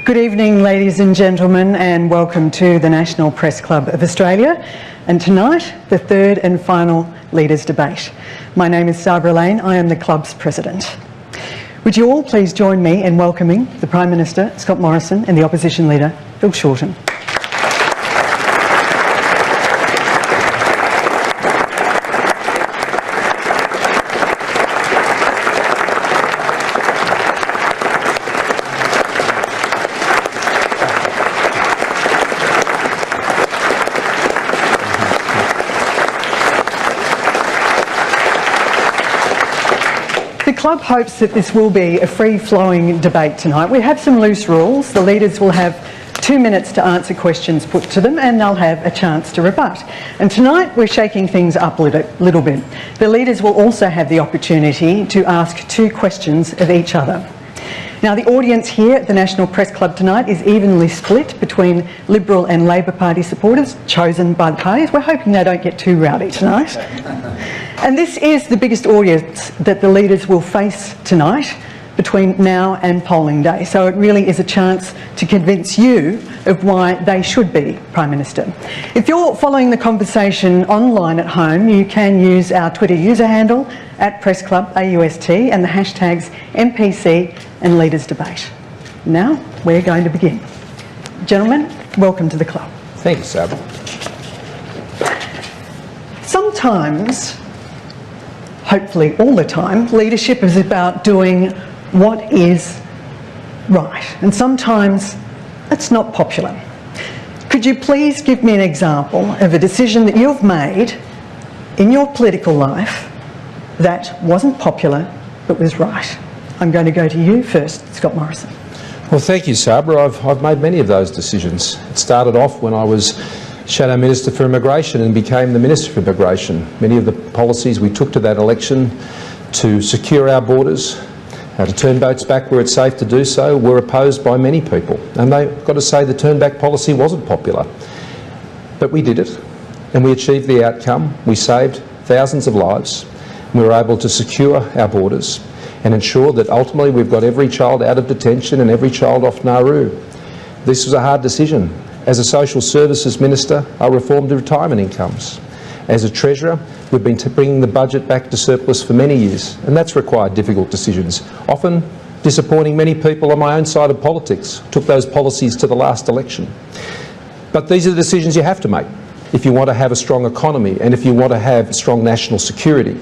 Good evening, ladies and gentlemen, and welcome to the National Press Club of Australia. And tonight, the third and final Leaders' Debate. My name is Sabra Lane. I am the club's president. Would you all please join me in welcoming the Prime Minister, Scott Morrison, and the Opposition Leader, Bill Shorten. The club hopes that this will be a free-flowing debate tonight. We have some loose rules. The leaders will have 2 minutes to answer questions put to them, and they'll have a chance to rebut. And tonight we're shaking things up a little bit. The leaders will also have the opportunity to ask 2 questions of each other. Now, the audience here at the National Press Club tonight is evenly split between Liberal and Labor Party supporters chosen by the parties. We're hoping they don't get too rowdy tonight. And this is the biggest audience that the leaders will face tonight between now and polling day. So it really is a chance to convince you of why they should be Prime Minister. If you're following the conversation online at home, you can use our Twitter user handle @PressClubAUST and the hashtags MPC and Leaders Debate. Now we're going to begin. Gentlemen, welcome to the club. Thank you, Sabra. Sometimes, hopefully all the time, leadership is about doing what is right, and sometimes it's not popular. Could you please give me an example of a decision that you've made in your political life that wasn't popular but was right? I'm going to go to you first, Scott Morrison. Well, thank you, Sabra. I've made many of those decisions. It started off when I was Shadow Minister for Immigration and became the Minister for Immigration. Many of the policies we took to that election to secure our borders, to turn boats back where it's safe to do so, were opposed by many people. And they've got to say the turn back policy wasn't popular. But we did it, and we achieved the outcome. We saved thousands of lives. We were able to secure our borders and ensure that ultimately we've got every child out of detention and every child off Nauru. This was a hard decision. As a Social Services Minister, I reformed the retirement incomes. As a Treasurer, we've been bringing the budget back to surplus for many years, and that's required difficult decisions, often disappointing many people on my own side of politics. Took those policies to the last election. But these are the decisions you have to make if you want to have a strong economy and if you want to have strong national security.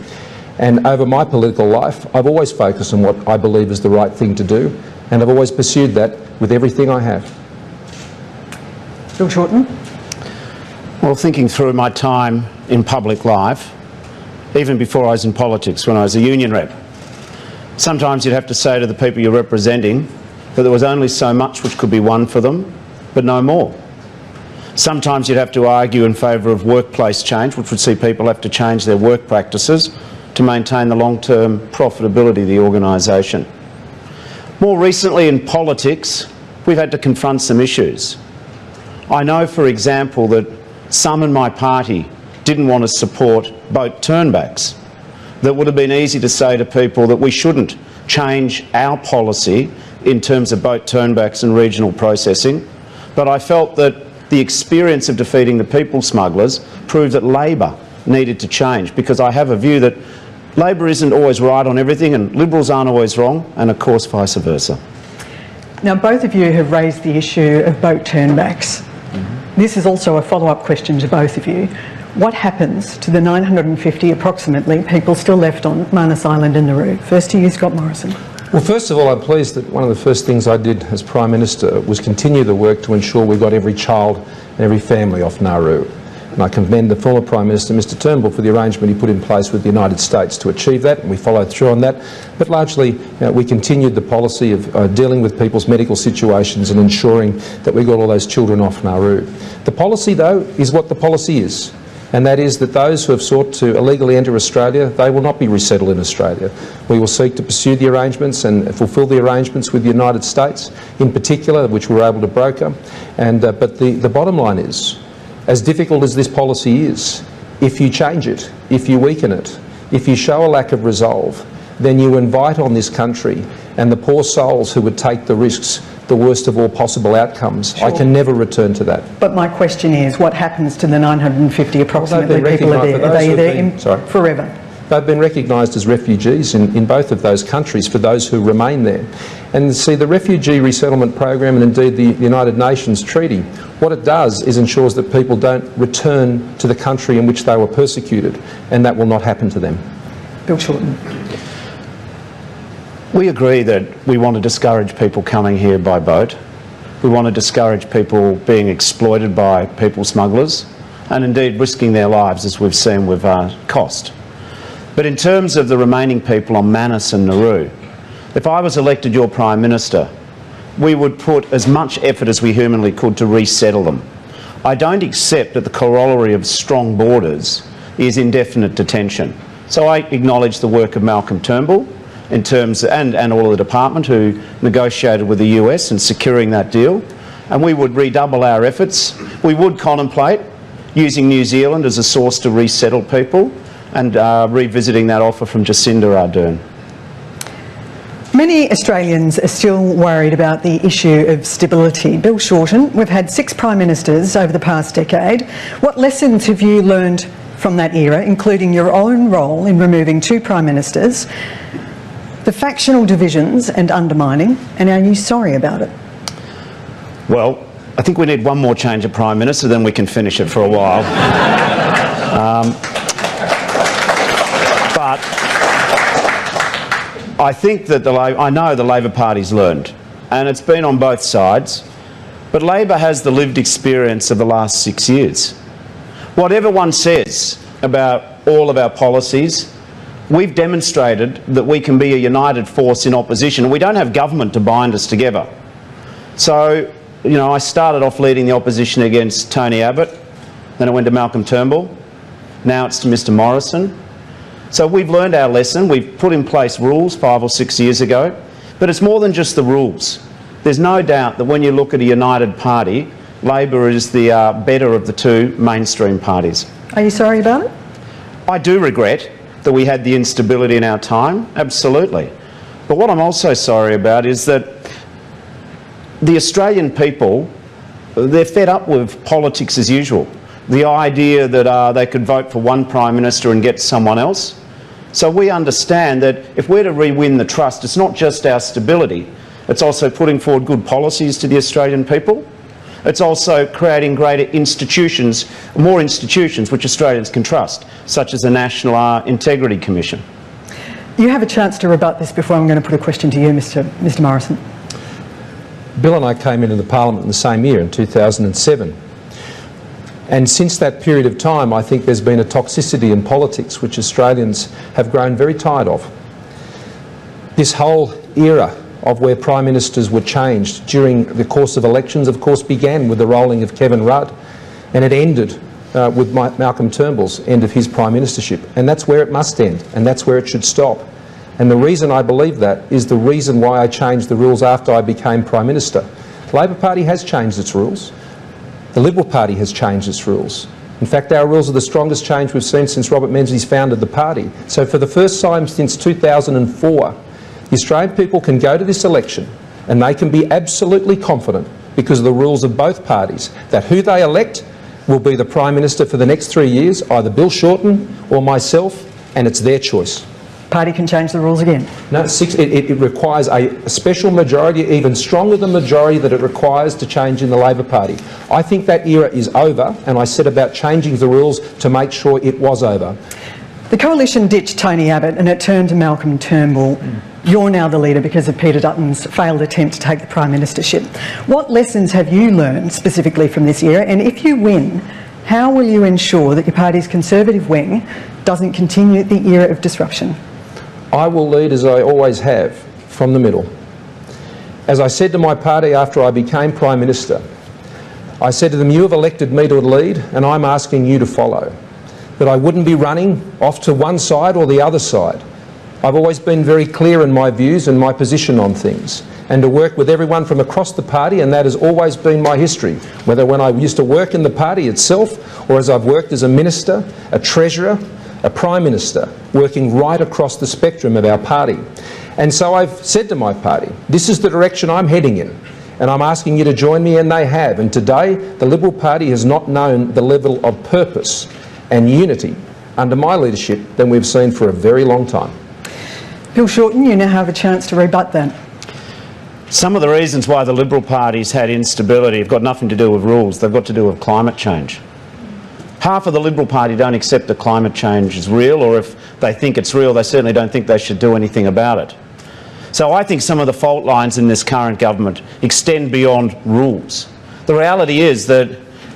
And over my political life, I've always focused on what I believe is the right thing to do, and I've always pursued that with everything I have. Bill Shorten. Well, thinking through my time in public life, even before I was in politics, when I was a union rep, sometimes you'd have to say to the people you're representing that there was only so much which could be won for them, but no more. Sometimes you'd have to argue in favour of workplace change, which would see people have to change their work practices to maintain the long-term profitability of the organisation. More recently in politics, we've had to confront some issues. I know, for example, that some in my party didn't want to support boat turnbacks. That would have been easy to say to people that we shouldn't change our policy in terms of boat turnbacks and regional processing, but I felt that the experience of defeating the people smugglers proved that Labor needed to change, because I have a view that Labor isn't always right on everything and Liberals aren't always wrong, and of course vice versa. Now, both of you have raised the issue of boat turnbacks. This is also a follow-up question to both of you. What happens to the 950 approximately people still left on Manus Island and Nauru? First to you, Scott Morrison. Well, first of all, I'm pleased that one of the first things I did as Prime Minister was continue the work to ensure we got every child and every family off Nauru. And I commend the former Prime Minister, Mr Turnbull, for the arrangement he put in place with the United States to achieve that, and we followed through on that. But largely, we continued the policy of dealing with people's medical situations and ensuring that we got all those children off Nauru. The policy, though, is what the policy is, and that is that those who have sought to illegally enter Australia, they will not be resettled in Australia. We will seek to pursue the arrangements and fulfil the arrangements with the United States, in particular, which we were able to broker. But the bottom line is, as difficult as this policy is, if you change it, if you weaken it, if you show a lack of resolve, then you invite on this country and the poor souls who would take the risks the worst of all possible outcomes. I can never return to that. But my question is, what happens to the 950 approximately people are there? Are they there forever? They've been recognised as refugees in both of those countries for those who remain there. And see, the Refugee Resettlement Program and indeed the United Nations Treaty, what it does is ensures that people don't return to the country in which they were persecuted, and that will not happen to them. Bill Shorten. We agree that we want to discourage people coming here by boat. We want to discourage people being exploited by people smugglers and indeed risking their lives, as we've seen with Cost. But in terms of the remaining people on Manus and Nauru, if I was elected your Prime Minister, we would put as much effort as we humanly could to resettle them. I don't accept that the corollary of strong borders is indefinite detention. So I acknowledge the work of Malcolm Turnbull in terms, and all of the department who negotiated with the US in securing that deal, and we would redouble our efforts. We would contemplate using New Zealand as a source to resettle people, and revisiting that offer from Jacinda Ardern. Many Australians are still worried about the issue of stability. Bill Shorten, we've had 6 Prime Ministers over the past decade. What lessons have you learned from that era, including your own role in removing 2 Prime Ministers, the factional divisions and undermining, and are you sorry about it? Well, I think we need one more change of Prime Minister, then we can finish it for a while. But I think that I know the Labor Party's learned, and it's been on both sides, but Labor has the lived experience of the last 6 years. Whatever one says about all of our policies, we've demonstrated that we can be a united force in opposition, and we don't have government to bind us together. So, you know, I started off leading the opposition against Tony Abbott, then it went to Malcolm Turnbull, now it's to Mr Morrison. So we've learned our lesson. We've put in place rules 5 or 6 years ago, but it's more than just the rules. There's no doubt that when you look at a united party, Labor is the better of the 2 mainstream parties. Are you sorry about it? I do regret that we had the instability in our time, absolutely. But what I'm also sorry about is that the Australian people, they're fed up with politics as usual. The idea that they could vote for one Prime Minister and get someone else. So we understand that if we're to re-win the trust, it's not just our stability, it's also putting forward good policies to the Australian people. It's also creating greater institutions, more institutions which Australians can trust, such as the National Integrity Commission. You have a chance to rebut this before I'm going to put a question to you, Mr Morrison. Bill and I came into the Parliament in the same year, in 2007. And since that period of time, I think there's been a toxicity in politics which Australians have grown very tired of. This whole era of where Prime Ministers were changed during the course of elections, of course, began with the rolling of Kevin Rudd, and it ended with Malcolm Turnbull's end of his Prime Ministership. And that's where it must end, and that's where it should stop. And the reason I believe that is the reason why I changed the rules after I became Prime Minister. The Labor Party has changed its rules. The Liberal Party has changed its rules. In fact, our rules are the strongest change we've seen since Robert Menzies founded the party. So for the first time since 2004, the Australian people can go to this election and they can be absolutely confident, because of the rules of both parties, that who they elect will be the Prime Minister for the next 3 years, either Bill Shorten or myself, and it's their choice. Party can change the rules again? No, it requires a special majority, even stronger than the majority that it requires to change in the Labor Party. I think that era is over, and I set about changing the rules to make sure it was over. The coalition ditched Tony Abbott and it turned to Malcolm Turnbull. You're now the leader because of Peter Dutton's failed attempt to take the Prime Ministership. What lessons have you learned specifically from this era, and if you win, how will you ensure that your party's Conservative wing doesn't continue the era of disruption? I will lead as I always have, from the middle. As I said to my party after I became Prime Minister, I said to them, you have elected me to lead and I'm asking you to follow. That I wouldn't be running off to one side or the other side. I've always been very clear in my views and my position on things, and to work with everyone from across the party, and that has always been my history, whether when I used to work in the party itself or as I've worked as a minister, a treasurer, a Prime Minister, working right across the spectrum of our party. And so I've said to my party, this is the direction I'm heading in. And I'm asking you to join me, and they have. And today, the Liberal Party has not known the level of purpose and unity under my leadership than we've seen for a very long time. Bill Shorten, you now have a chance to rebut that. Some of the reasons why the Liberal Party's had instability have got nothing to do with rules, they've got to do with climate change. Half of the Liberal Party don't accept that climate change is real, or if they think it's real, they certainly don't think they should do anything about it. So I think some of the fault lines in this current government extend beyond rules. The reality is that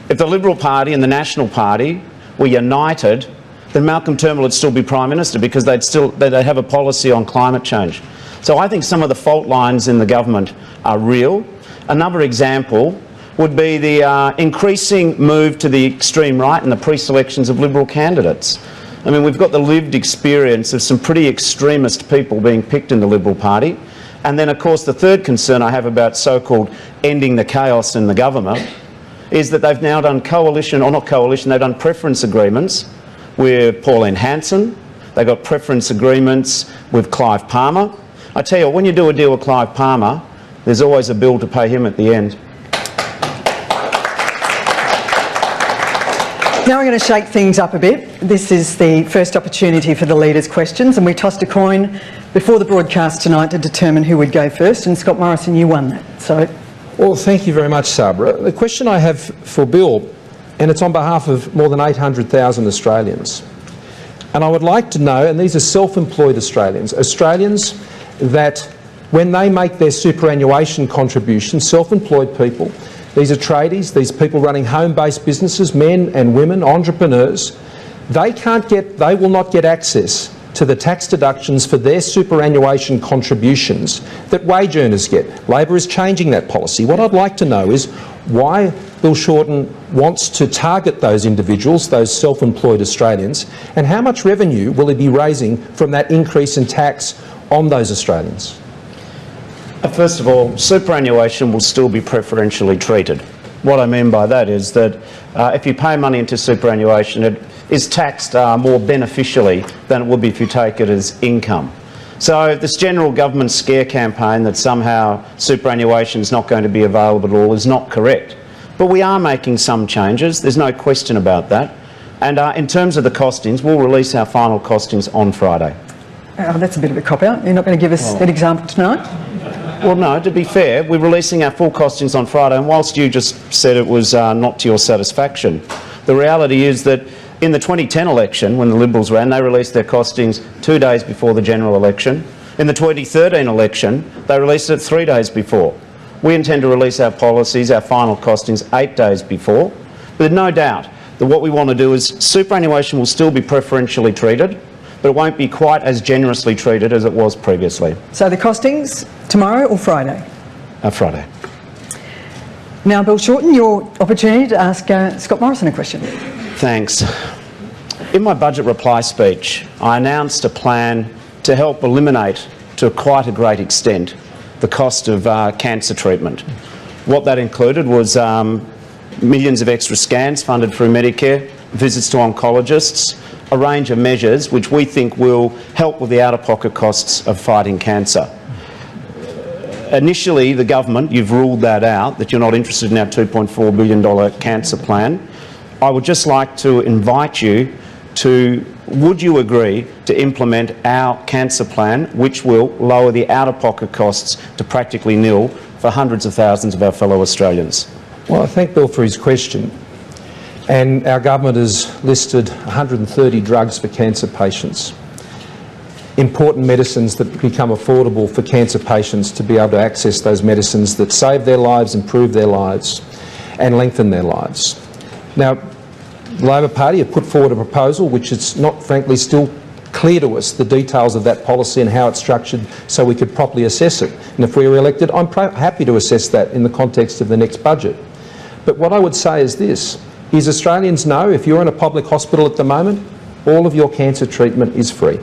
if the Liberal Party and the National Party were united, then Malcolm Turnbull would still be Prime Minister, because they'd have a policy on climate change. So I think some of the fault lines in the government are real. Another example would be the increasing move to the extreme right in the pre-selections of Liberal candidates. I mean, we've got the lived experience of some pretty extremist people being picked in the Liberal Party. And then, of course, the third concern I have about so-called ending the chaos in the government is that they've now done coalition, or not coalition, they've done preference agreements with Pauline Hanson. They've got preference agreements with Clive Palmer. I tell you, when you do a deal with Clive Palmer, there's always a bill to pay him at the end. Now we're going to shake things up a bit. This is the first opportunity for the leaders' questions, and we tossed a coin before the broadcast tonight to determine who would go first, and Scott Morrison, you won that. So, well, thank you very much, Sabra. The question I have for Bill, and it's on behalf of more than 800,000 Australians, and I would like to know, and these are self-employed Australians, Australians that when they make their superannuation contributions, self-employed people, these are tradies, these people running home-based businesses, men and women, entrepreneurs, they will not get access to the tax deductions for their superannuation contributions that wage earners get. Labor is changing that policy. What I'd like to know is why Bill Shorten wants to target those individuals, those self-employed Australians, and how much revenue will he be raising from that increase in tax on those Australians? First of all, superannuation will still be preferentially treated. What I mean by that is that if you pay money into superannuation, it is taxed more beneficially than it would be if you take it as income. So this general government scare campaign that somehow superannuation is not going to be available at all is not correct. But we are making some changes, there's no question about that. And in terms of the costings, we'll release our final costings on Friday. Oh, that's a bit of a cop-out. You're not going to give us an example tonight? Well, no, to be fair, we're releasing our full costings on Friday, and whilst you just said it was not to your satisfaction, the reality is that in the 2010 election, when the Liberals ran, they released their costings 2 days before the general election. In the 2013 election, they released it 3 days before. We intend to release our policies, our final costings, 8 days before. But there's no doubt that what we want to do is superannuation will still be preferentially treated, but it won't be quite as generously treated as it was previously. So the costings tomorrow or Friday? Friday. Now, Bill Shorten, your opportunity to ask Scott Morrison a question. Thanks. In my budget reply speech, I announced a plan to help eliminate, to quite a great extent, the cost of cancer treatment. What that included was millions of extra scans funded through Medicare, visits to oncologists, a range of measures which we think will help with the out-of-pocket costs of fighting cancer. Initially, the government, you've ruled that out, that you're not interested in our $2.4 billion cancer plan. I would just like to invite you to, would you agree to implement our cancer plan, which will lower the out-of-pocket costs to practically nil for hundreds of thousands of our fellow Australians? Well, I thank Bill for his question. And our government has listed 130 drugs for cancer patients. Important medicines that become affordable for cancer patients to be able to access those medicines that save their lives, improve their lives and lengthen their lives. Now, the Labor Party have put forward a proposal which is not, frankly, still clear to us, the details of that policy and how it's structured, so we could properly assess it. And if we are elected, I'm happy to assess that in the context of the next budget. But what I would say is this, is Australians know if you're in a public hospital at the moment, all of your cancer treatment is free.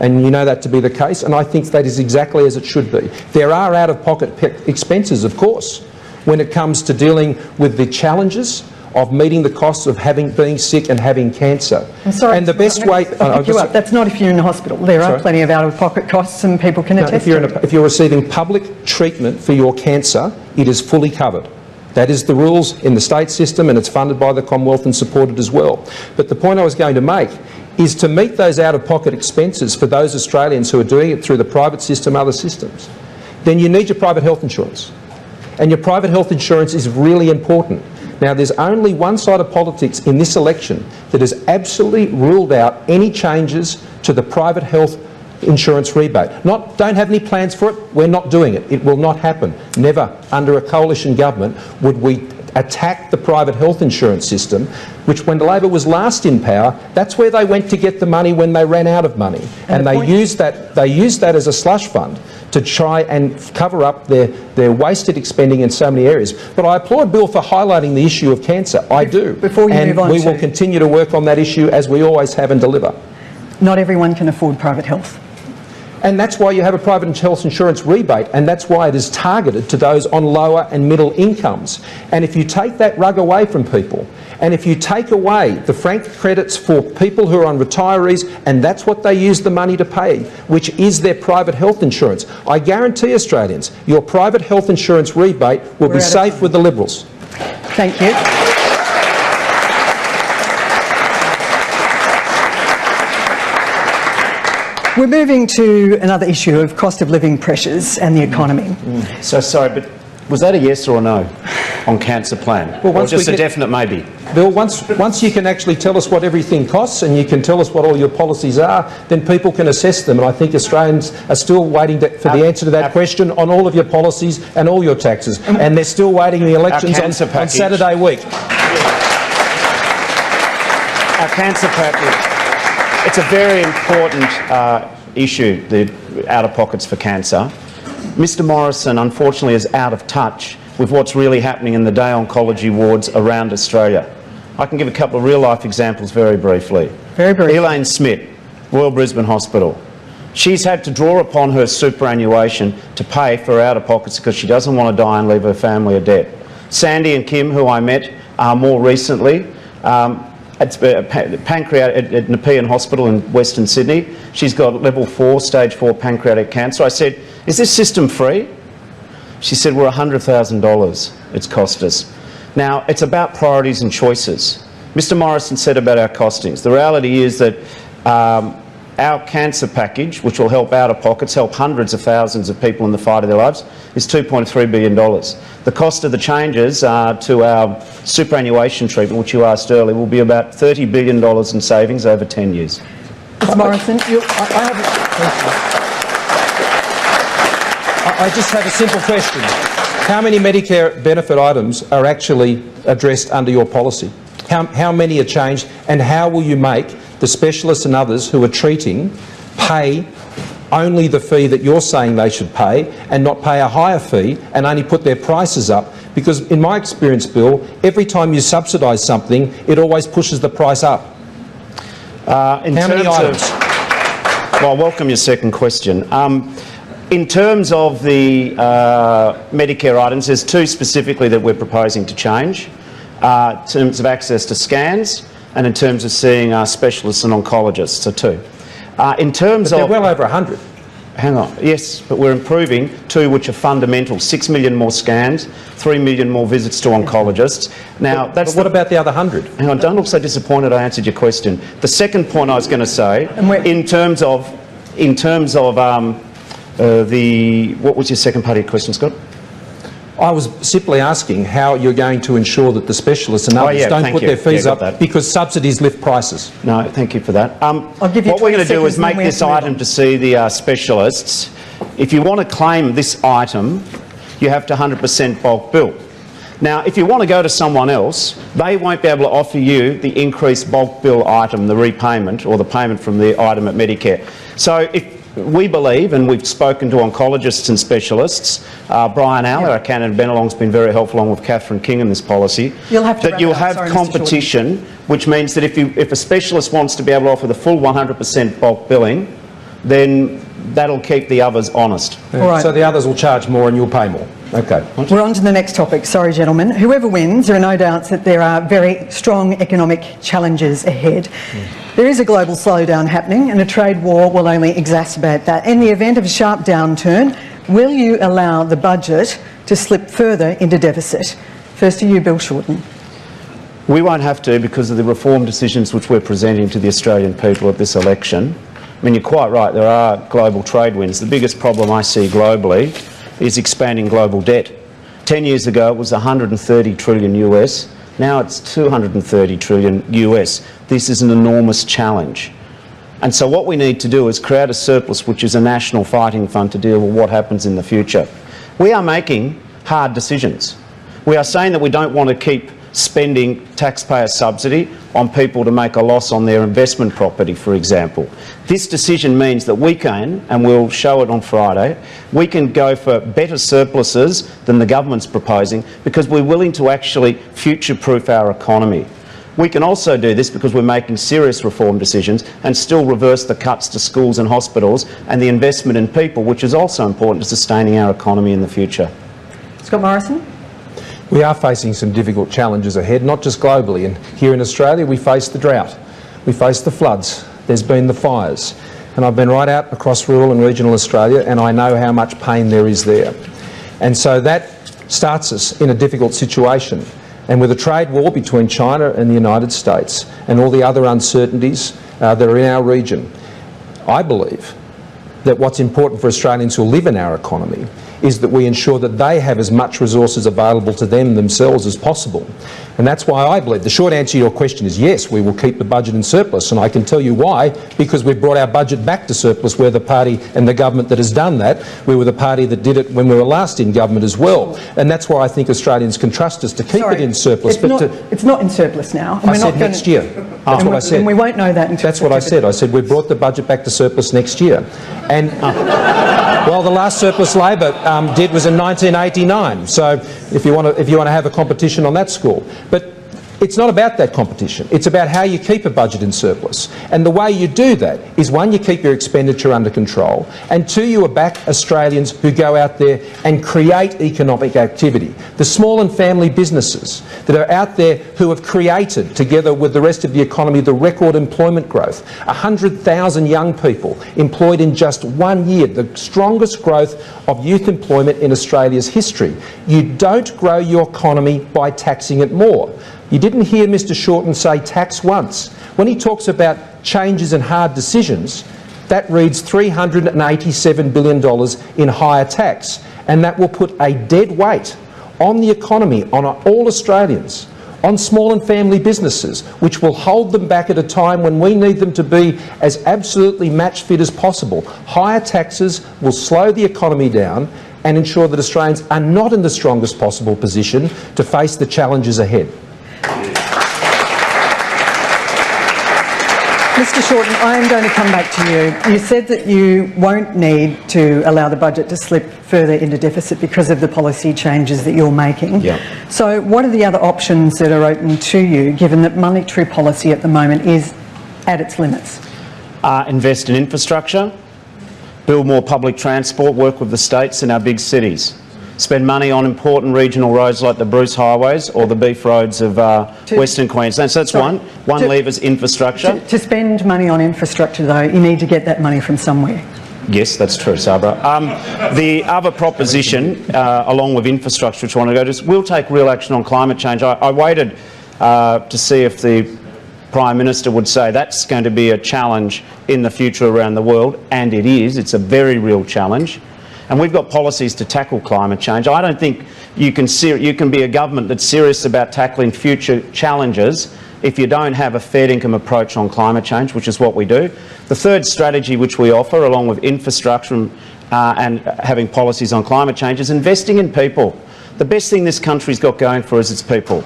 And you know that to be the case, and I think that is exactly as it should be. There are out-of-pocket expenses, of course, when it comes to dealing with the challenges of meeting the costs of being sick and having cancer. I'm sorry, and the best way... I'll pick you up. That's not if you're in the hospital. There are plenty of out-of-pocket costs and people can attest to it. If you're receiving public treatment for your cancer, it is fully covered. That is the rules in the state system, and it's funded by the Commonwealth and supported as well. But the point I was going to make is to meet those out-of-pocket expenses for those Australians who are doing it through the private system, other systems, then you need your private health insurance. And your private health insurance is really important. Now, there's only one side of politics in this election that has absolutely ruled out any changes to the private health insurance rebate. Don't have any plans for it, we're not doing it. It will not happen. Never under a coalition government would we attack the private health insurance system, which when Labor was last in power, that's where they went to get the money when they ran out of money. And they used that as a slush fund to try and cover up their wasted expending in so many areas. But I applaud Bill for highlighting the issue of cancer. I do. Before you move on, we will continue to work on that issue as we always have and deliver. Not everyone can afford private health. And that's why you have a private health insurance rebate, and that's why it is targeted to those on lower and middle incomes. And if you take that rug away from people, and if you take away the frank credits for people who are on retirees, and that's what they use the money to pay, which is their private health insurance, I guarantee Australians, your private health insurance rebate will be safe with the Liberals. Thank you. We're moving to another issue of cost of living pressures and the economy. So sorry, but was that a yes or a no on cancer plan? Well, or just a definite maybe? Bill, once you can actually tell us what everything costs and you can tell us what all your policies are, then people can assess them. And I think Australians are still waiting for the answer to that question on all of your policies and all your taxes. And they're still waiting the elections on Saturday week. Our cancer package. It's a very important issue, the out-of-pockets for cancer. Mr Morrison, unfortunately, is out of touch with what's really happening in the day oncology wards around Australia. I can give a couple of real-life examples very briefly. Very briefly. Elaine Smith, Royal Brisbane Hospital. She's had to draw upon her superannuation to pay for her out-of-pockets because she doesn't want to die and leave her family a debt. Sandy and Kim, who I met more recently, it's pancreatic at Nepean Hospital in Western Sydney. She's got level 4, stage 4 pancreatic cancer. I said, is this system free? She said, we're $100,000 it's cost us. Now, it's about priorities and choices. Mr Morrison said about our costings. The reality is that our cancer package, which will help out-of-pockets, help hundreds of thousands of people in the fight of their lives, is $2.3 billion. The cost of the changes to our superannuation treatment, which you asked earlier, will be about $30 billion in savings over 10 years. Mr Morrison, I just have a simple question. How many Medicare benefit items are actually addressed under your policy? How many are changed, and how will you make the specialists and others who are treating pay only the fee that you're saying they should pay and not pay a higher fee and only put their prices up? Because in my experience, Bill, every time you subsidise something, it always pushes the price up. How many items? Well, I welcome your second question. In terms of the Medicare items, there's two specifically that we're proposing to change. In terms of access to scans and in terms of seeing specialists and oncologists, so two. In terms of... They're well over 100. Hang on, yes, but we're improving two which are fundamental. 6 million more scans, 3 million more visits to oncologists. Now, but what about the other 100? Hang on, don't look so disappointed I answered your question. The second point I was going to say, in terms of what was your second part of your question, Scott? I was simply asking how you're going to ensure that the specialists and others don't put their fees up because subsidies lift prices. No, thank you for that. I'll give you what we're going to do is make this item to see the specialists. If you want to claim this item, you have to 100% bulk bill. Now, if you want to go to someone else, they won't be able to offer you the increased bulk bill item, the repayment or the payment from the item at Medicare. So if we believe, and we've spoken to oncologists and specialists, Brian Aller, our candidate Bennelong's been very helpful along with Catherine King in this policy, that you'll have competition, which means that if a specialist wants to be able to offer the full 100% bulk billing, then that'll keep the others honest. All right. So the others will charge more and you'll pay more. Okay. We're on to the next topic. Sorry, gentlemen. Whoever wins, there are no doubts that there are very strong economic challenges ahead. There is a global slowdown happening and a trade war will only exacerbate that. In the event of a sharp downturn, will you allow the budget to slip further into deficit? First to you, Bill Shorten. We won't have to because of the reform decisions which we're presenting to the Australian people at this election. I mean, you're quite right, there are global trade winds. The biggest problem I see globally is expanding global debt. 10 years ago it was 130 trillion US, now it's 230 trillion US. This is an enormous challenge. And so what we need to do is create a surplus which is a national fighting fund to deal with what happens in the future. We are making hard decisions. We are saying that we don't want to keep spending taxpayer subsidy on people to make a loss on their investment property, for example. This decision means that we can, and we'll show it on Friday, we can go for better surpluses than the government's proposing because we're willing to actually future-proof our economy. We can also do this because we're making serious reform decisions and still reverse the cuts to schools and hospitals and the investment in people, which is also important to sustaining our economy in the future. Scott Morrison. We are facing some difficult challenges ahead, not just globally. And here in Australia, we face the drought, we face the floods, there's been the fires. And I've been right out across rural and regional Australia, and I know how much pain there is there. And so that starts us in a difficult situation. And with a trade war between China and the United States and all the other uncertainties that are in our region, I believe that what's important for Australians who live in our economy is that we ensure that they have as much resources available to them themselves as possible. And that's why I believe the short answer to your question is yes, we will keep the budget in surplus. And I can tell you why, because we've brought our budget back to surplus. We're the party and the government that has done that. We were the party that did it when we were last in government as well. And that's why I think Australians can trust us to keep it in surplus. It's not in surplus now. I said next year. That's what I said. And we won't know that until... That's what I said. I said we brought the budget back to surplus next year. And well, the last surplus Labor did was in 1989. So if you want to have a competition on that score. But it's not about that competition. It's about how you keep a budget in surplus. And the way you do that is, one, you keep your expenditure under control, and two, you back Australians who go out there and create economic activity. The small and family businesses that are out there who have created, together with the rest of the economy, the record employment growth. 100,000 young people employed in just 1 year, the strongest growth of youth employment in Australia's history. You don't grow your economy by taxing it more. You didn't hear Mr Shorten say tax once. When he talks about changes and hard decisions, that reads $387 billion in higher tax, and that will put a dead weight on the economy, on all Australians, on small and family businesses, which will hold them back at a time when we need them to be as absolutely match fit as possible. Higher taxes will slow the economy down and ensure that Australians are not in the strongest possible position to face the challenges ahead. Mr Shorten, I am going to come back to you. You said that you won't need to allow the budget to slip further into deficit because of the policy changes that you're making. Yeah. So what are the other options that are open to you, given that monetary policy at the moment is at its limits? Invest in infrastructure, build more public transport, work with the states and our big cities. Spend money on important regional roads like the Bruce Highways or the beef roads of Western Queensland. So that's one lever is infrastructure. To spend money on infrastructure, though, you need to get that money from somewhere. Yes, that's true, Sabra. The other proposition, along with infrastructure, which I want to go to, is we'll take real action on climate change. I waited to see if the Prime Minister would say that's going to be a challenge in the future around the world, and it is. It's a very real challenge. And we've got policies to tackle climate change. I don't think you can be a government that's serious about tackling future challenges if you don't have a fair income approach on climate change, which is what we do. The third strategy which we offer, along with infrastructure and having policies on climate change, is investing in people. The best thing this country's got going for us is its people.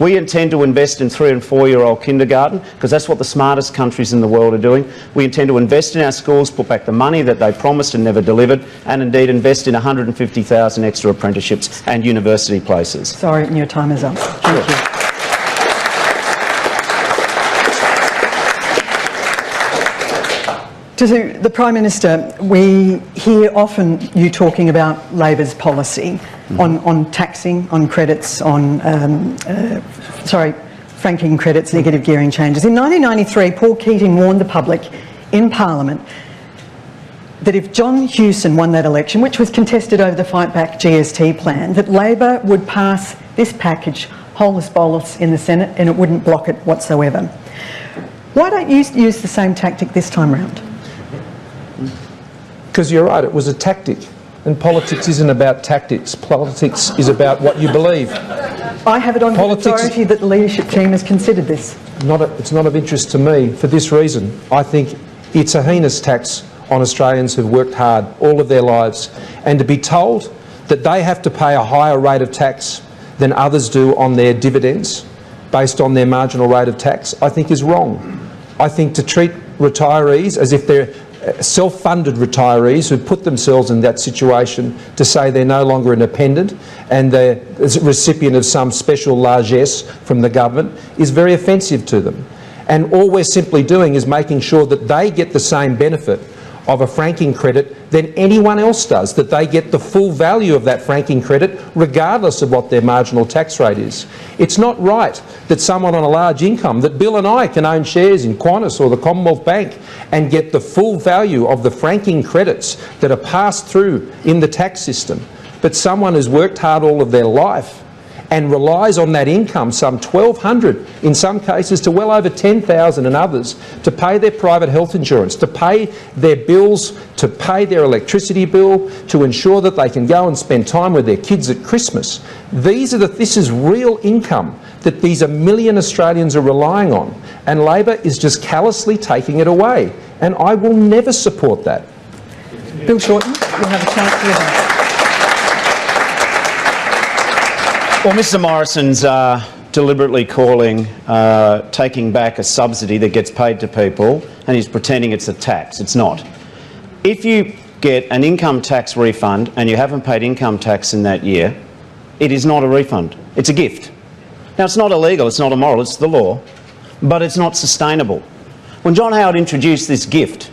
We intend to invest in 3- and 4-year-old kindergarten because that's what the smartest countries in the world are doing. We intend to invest in our schools, put back the money that they promised and never delivered, and indeed invest in 150,000 extra apprenticeships and university places. Sorry, your time is up. Thank you. To the Prime Minister, we hear often you talking about Labor's policy on taxing, on credits, on, franking credits, negative gearing changes. In 1993, Paul Keating warned the public in Parliament that if John Hewson won that election, which was contested over the Fight Back GST plan, that Labor would pass this package holus bolus in the Senate and it wouldn't block it whatsoever. Why don't you use the same tactic this time round? Because you're right, it was a tactic. And politics isn't about tactics. Politics is about what you believe. I have it on good authority that the leadership team has considered this. It's not of interest to me for this reason. I think it's a heinous tax on Australians who've worked hard all of their lives, and to be told that they have to pay a higher rate of tax than others do on their dividends based on their marginal rate of tax, I think is wrong. I think to treat retirees as if they're self-funded retirees who put themselves in that situation to say they're no longer independent and they're a recipient of some special largesse from the government is very offensive to them. And all we're simply doing is making sure that they get the same benefit of a franking credit than anyone else does, that they get the full value of that franking credit regardless of what their marginal tax rate is. It's not right that someone on a large income, that Bill and I can own shares in Qantas or the Commonwealth Bank and get the full value of the franking credits that are passed through in the tax system, but someone who's worked hard all of their life and relies on that income, some 1,200 in some cases to well over 10,000 in others, to pay their private health insurance, to pay their bills, to pay their electricity bill, to ensure that they can go and spend time with their kids at Christmas. This is real income that these 1 million Australians are relying on, and Labor is just callously taking it away, and I will never support that. Bill Shorten, you'll have a chance to rebut. Well, Mr Morrison's deliberately calling taking back a subsidy that gets paid to people, and he's pretending it's a tax. It's not. If you get an income tax refund and you haven't paid income tax in that year, it is not a refund. It's a gift. Now, it's not illegal, it's not immoral, it's the law, but it's not sustainable. When John Howard introduced this gift,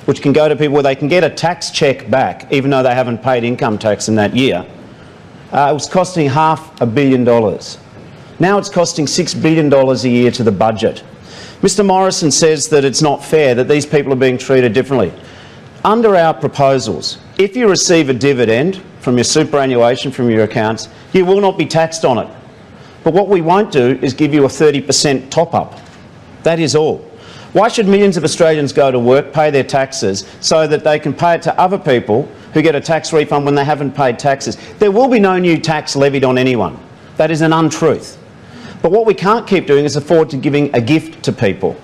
which can go to people where they can get a tax cheque back even though they haven't paid income tax in that year, it was costing $500 million. Now it's costing $6 billion a year to the budget. Mr Morrison says that it's not fair, that these people are being treated differently. Under our proposals, if you receive a dividend from your superannuation, from your accounts, you will not be taxed on it. But what we won't do is give you a 30% top-up. That is all. Why should millions of Australians go to work, pay their taxes, so that they can pay it to other people who get a tax refund when they haven't paid taxes? There will be no new tax levied on anyone. That is an untruth. But what we can't keep doing is afford to giving a gift to people.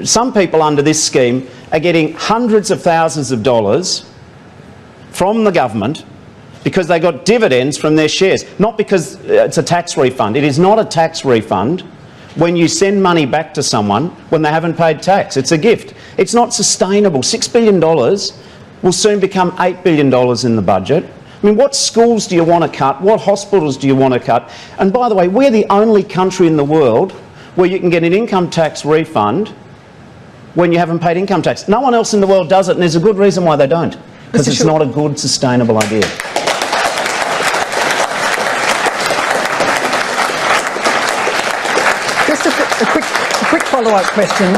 Some people under this scheme are getting hundreds of thousands of dollars from the government because they got dividends from their shares, not because it's a tax refund. It is not a tax refund when you send money back to someone when they haven't paid tax. It's a gift. It's not sustainable. $6 billion will soon become $8 billion in the budget. I mean, what schools do you want to cut? What hospitals do you want to cut? And by the way, we're the only country in the world where you can get an income tax refund when you haven't paid income tax. No one else in the world does it, and there's a good reason why they don't. Because it's not a good, sustainable idea. Just a quick follow-up question.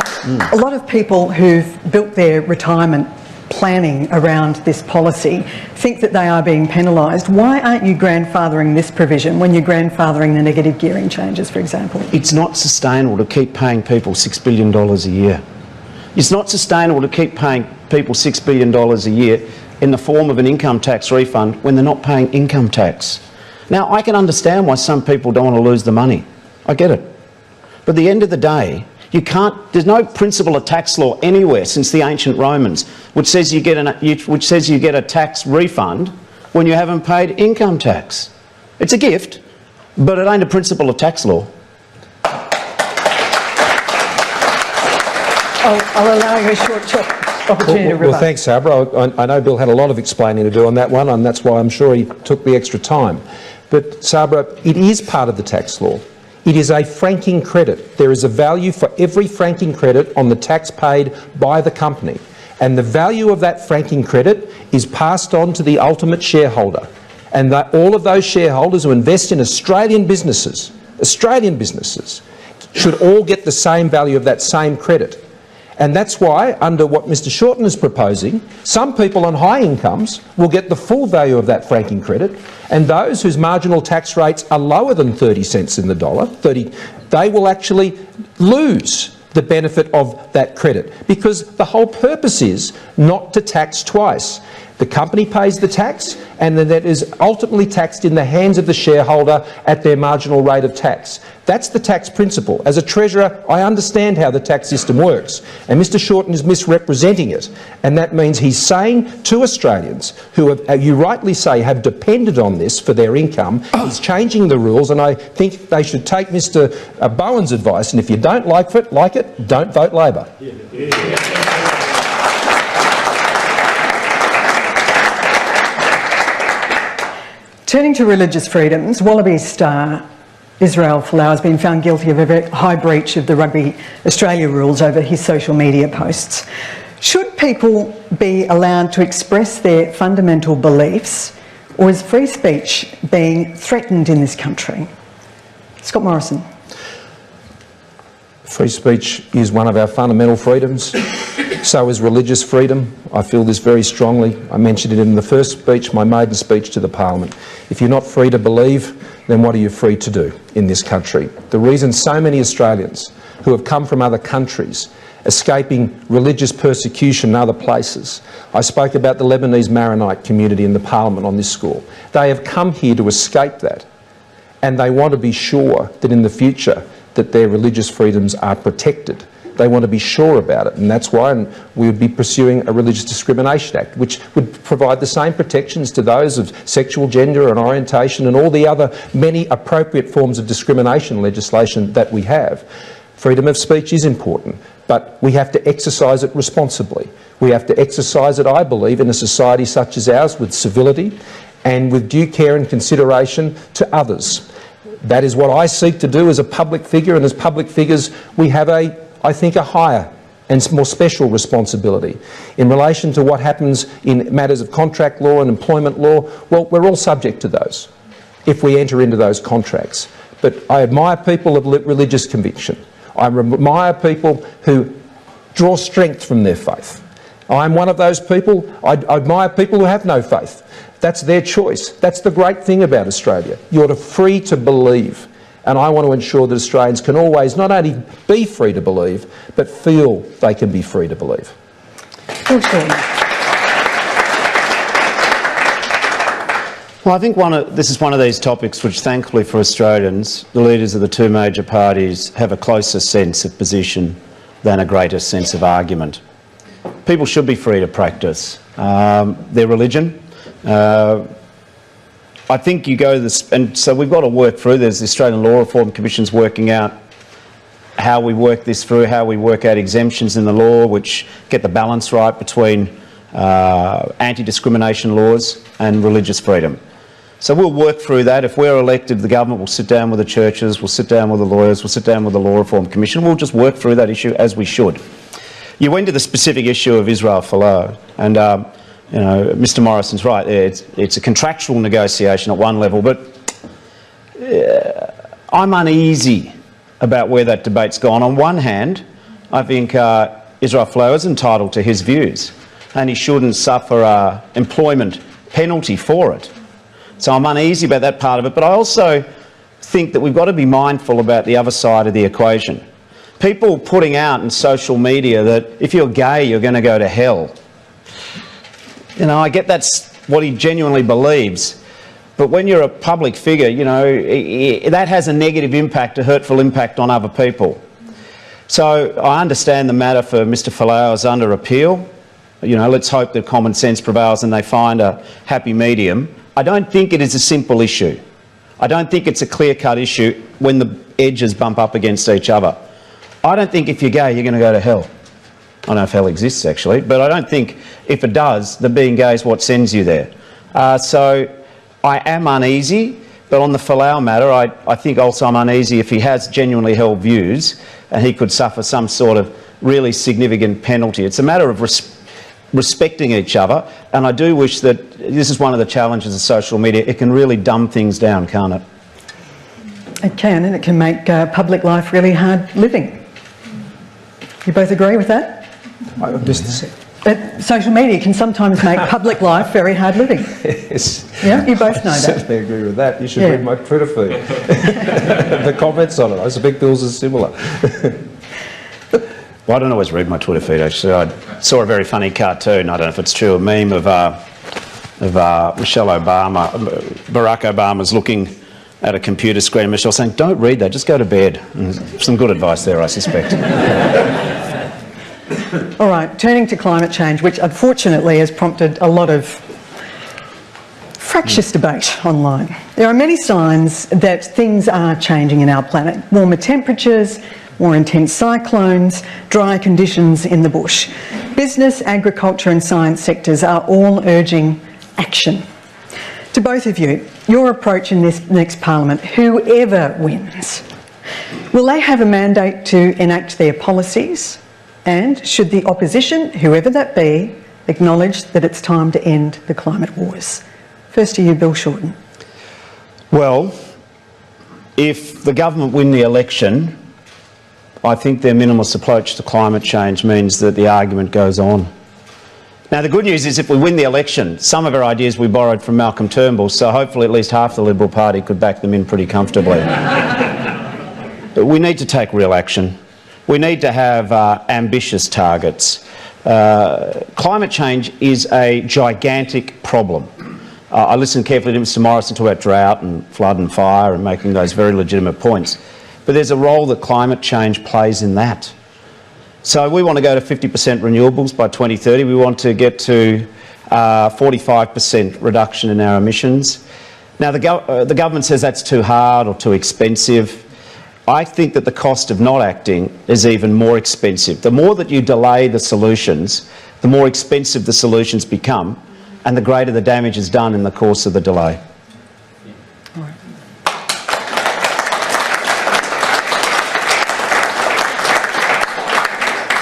A lot of people who've built their retirement planning around this policy think that they are being penalised. Why aren't you grandfathering this provision when you're grandfathering the negative gearing changes, for example? It's not sustainable to keep paying people $6 billion a year. It's not sustainable to keep paying people $6 billion a year in the form of an income tax refund when they're not paying income tax. Now, I can understand why some people don't want to lose the money. I get it. But at the end of the day, there's no principle of tax law anywhere since the ancient Romans which says you get a tax refund when you haven't paid income tax. It's a gift, but it ain't a principle of tax law. I'll allow you a short opportunity to rebut. Well, thanks, Sabra. I know Bill had a lot of explaining to do on that one, and that's why I'm sure he took the extra time. But, Sabra, it is part of the tax law. It is a franking credit. There is a value for every franking credit on the tax paid by the company. And the value of that franking credit is passed on to the ultimate shareholder. And that all of those shareholders who invest in Australian businesses, should all get the same value of that same credit. And that's why, under what Mr Shorten is proposing, some people on high incomes will get the full value of that franking credit, and those whose marginal tax rates are lower than 30 cents in the dollar, they will actually lose the benefit of that credit, because the whole purpose is not to tax twice. The company pays the tax, and then that is ultimately taxed in the hands of the shareholder at their marginal rate of tax. That's the tax principle. As a Treasurer, I understand how the tax system works, and Mr Shorten is misrepresenting it. And that means he's saying to Australians who, have, you rightly say, have depended on this for their income, he's changing the rules, and I think they should take Mr Bowen's advice, and if you don't like it, don't vote Labor. Turning to religious freedoms, Wallaby star Israel Folau has been found guilty of a very high breach of the Rugby Australia rules over his social media posts. Should people be allowed to express their fundamental beliefs, or is free speech being threatened in this country? Scott Morrison. Free speech is one of our fundamental freedoms. So is religious freedom. I feel this very strongly. I mentioned it in the first speech, my maiden speech to the Parliament. If you're not free to believe, then what are you free to do in this country? The reason so many Australians who have come from other countries escaping religious persecution in other places. I spoke about the Lebanese Maronite community in the Parliament on this score. They have come here to escape that, and they want to be sure that in the future that their religious freedoms are protected. They want to be sure about it, and that's why we would be pursuing a Religious Discrimination Act, which would provide the same protections to those of sexual, gender and orientation and all the other many appropriate forms of discrimination legislation that we have. Freedom of speech is important, but we have to exercise it responsibly. We have to exercise it, I believe, in a society such as ours with civility and with due care and consideration to others. That is what I seek to do as a public figure, and as public figures we have I think a higher and more special responsibility. In relation to what happens in matters of contract law and employment law, well, we're all subject to those if we enter into those contracts. But I admire people of religious conviction. I admire people who draw strength from their faith. I'm one of those people. I admire people who have no faith. That's their choice. That's the great thing about Australia. You're free to believe. And I want to ensure that Australians can always not only be free to believe, but feel they can be free to believe. Well, I think this is one of these topics which, thankfully for Australians, the leaders of the two major parties have a closer sense of position than a greater sense of argument. People should be free to practice their religion. I think you go this, and so we've got to work through this. The Australian Law Reform Commission's working out how we work this through, how we work out exemptions in the law which get the balance right between anti-discrimination laws and religious freedom. So we'll work through that. If we're elected, the government will sit down with the churches, we'll sit down with the lawyers, we'll sit down with the Law Reform Commission. We'll just work through that issue as we should. You went to the specific issue of Israel Folau, and you know, Mr Morrison's right, it's a contractual negotiation at one level, but I'm uneasy about where that debate's gone. On one hand, I think Israel Folau is entitled to his views, and he shouldn't suffer an employment penalty for it. So I'm uneasy about that part of it, but I also think that we've got to be mindful about the other side of the equation. People putting out in social media that if you're gay, you're going to go to hell. You know, I get that's what he genuinely believes, but when you're a public figure, you know, that has a negative impact, a hurtful impact on other people. So I understand the matter for Mr Folau is under appeal. You know, let's hope that common sense prevails and they find a happy medium. I don't think it is a simple issue. I don't think it's a clear-cut issue when the edges bump up against each other. I don't think if you're gay, you're going to go to hell. I don't know if hell exists actually, but I don't think if it does, that being gay is what sends you there. So I am uneasy. But on the Folau matter, I think also I'm uneasy if he has genuinely held views and he could suffer some sort of really significant penalty. It's a matter of respecting each other, and I do wish that this is one of the challenges of social media. It can really dumb things down, can't it? It can, and it can make public life really hard living. You both agree with that? I missed the second. That social media can sometimes make public life very hard living. Yes. Yeah, you both know I that. certainly agree with that. You should Yeah. read my Twitter feed. The comments on it, I suspect yours is similar. Well, I don't always read my Twitter feed, actually. I saw a very funny cartoon, I don't know if it's true, a meme of Michelle Obama, Barack Obama's looking at a computer screen and Michelle saying, "Don't read that, just go to bed." And some good advice there, I suspect. All right, turning to climate change, which unfortunately has prompted a lot of fractious debate online. There are many signs that things are changing in our planet. Warmer temperatures, more intense cyclones, dry conditions in the bush. Business, agriculture and science sectors are all urging action. To both of you, your approach in this next Parliament, whoever wins, will they have a mandate to enact their policies? And should the opposition, whoever that be, acknowledge that it's time to end the climate wars? First to you, Bill Shorten. Well, if the government win the election, I think their minimalist approach to climate change means that the argument goes on. Now, the good news is if we win the election, some of our ideas we borrowed from Malcolm Turnbull, so hopefully at least half the Liberal Party could back them in pretty comfortably. But we need to take real action. We need to have ambitious targets. Climate change is a gigantic problem. I listened carefully to Mr Morrison talk about drought and flood and fire and making those very legitimate points. But there's a role that climate change plays in that. So we want to go to 50% renewables by 2030. We want to get to 45% reduction in our emissions. Now, the government says that's too hard or too expensive. I think that the cost of not acting is even more expensive. The more that you delay the solutions, the more expensive the solutions become, and the greater the damage is done in the course of the delay.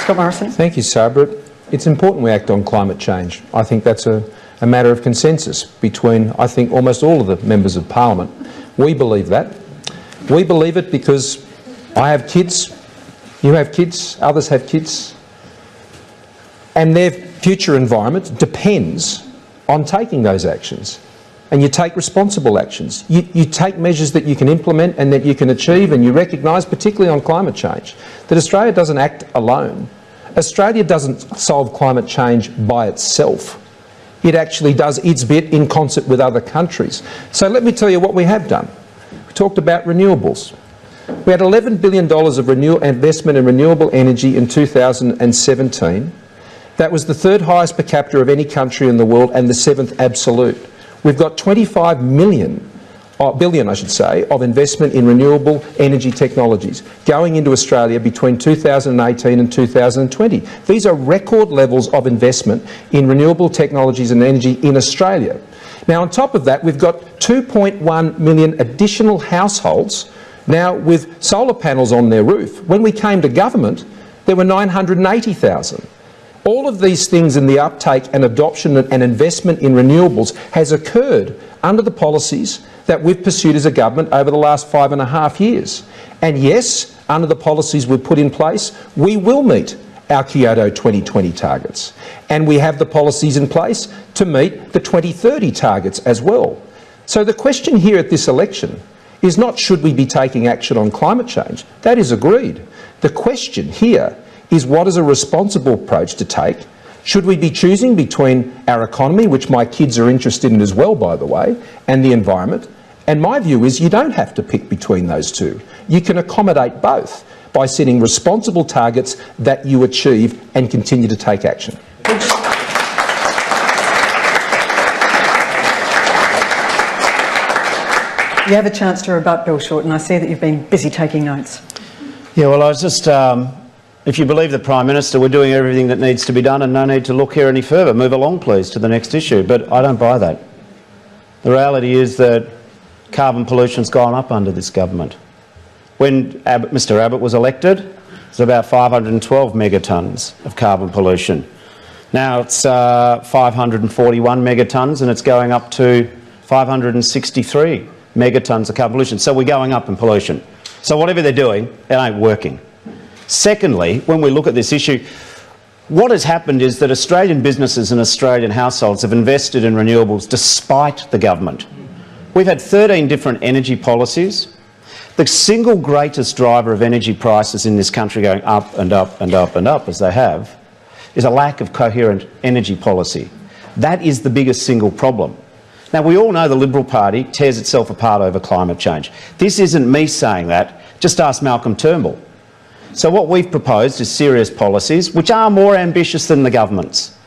Scott Morrison. Thank you, Sabra. It's important we act on climate change. I think that's a matter of consensus between, I think, almost all of the members of Parliament. We believe that. We believe it because I have kids, you have kids, others have kids, and their future environment depends on taking those actions. And you take responsible actions. You take measures that you can implement and that you can achieve, and you recognise, particularly on climate change, that Australia doesn't act alone. Australia doesn't solve climate change by itself. It actually does its bit in concert with other countries. So let me tell you what we have done. We talked about renewables. We had $11 billion of investment in renewable energy in 2017. That was the third highest per capita of any country in the world and the seventh absolute. We've got 25 billion, of investment in renewable energy technologies going into Australia between 2018 and 2020. These are record levels of investment in renewable technologies and energy in Australia. Now, on top of that, we've got 2.1 million additional households now with solar panels on their roof. When we came to government, there were 980,000. All of these things in the uptake and adoption and investment in renewables has occurred under the policies that we've pursued as a government over the last 5.5 years. And yes, under the policies we've put in place, we will meet our Kyoto 2020 targets. And we have the policies in place to meet the 2030 targets as well. So the question here at this election is not should we be taking action on climate change. That is agreed. The question here is what is a responsible approach to take? Should we be choosing between our economy, which my kids are interested in as well, by the way, and the environment? And my view is you don't have to pick between those two. You can accommodate both by setting responsible targets that you achieve and continue to take action. You have a chance to rebut, Bill Shorten. I see that you've been busy taking notes. Yeah, well, I was just, if you believe the Prime Minister, we're doing everything that needs to be done and no need to look here any further. Move along, please, to the next issue. But I don't buy that. The reality is that carbon pollution's gone up under this government. When Mr Abbott was elected, it was about 512 megatonnes of carbon pollution. Now it's 541 megatonnes, and it's going up to 563 megatonnes of carbon pollution. So we're going up in pollution. So whatever they're doing, it ain't working. Secondly, when we look at this issue, what has happened is that Australian businesses and Australian households have invested in renewables despite the government. We've had 13 different energy policies. The single greatest driver of energy prices in this country going up and up and up and up, as they have, is a lack of coherent energy policy. That is the biggest single problem. Now, we all know the Liberal Party tears itself apart over climate change. This isn't me saying that. Just ask Malcolm Turnbull. So what we've proposed is serious policies which are more ambitious than the government's.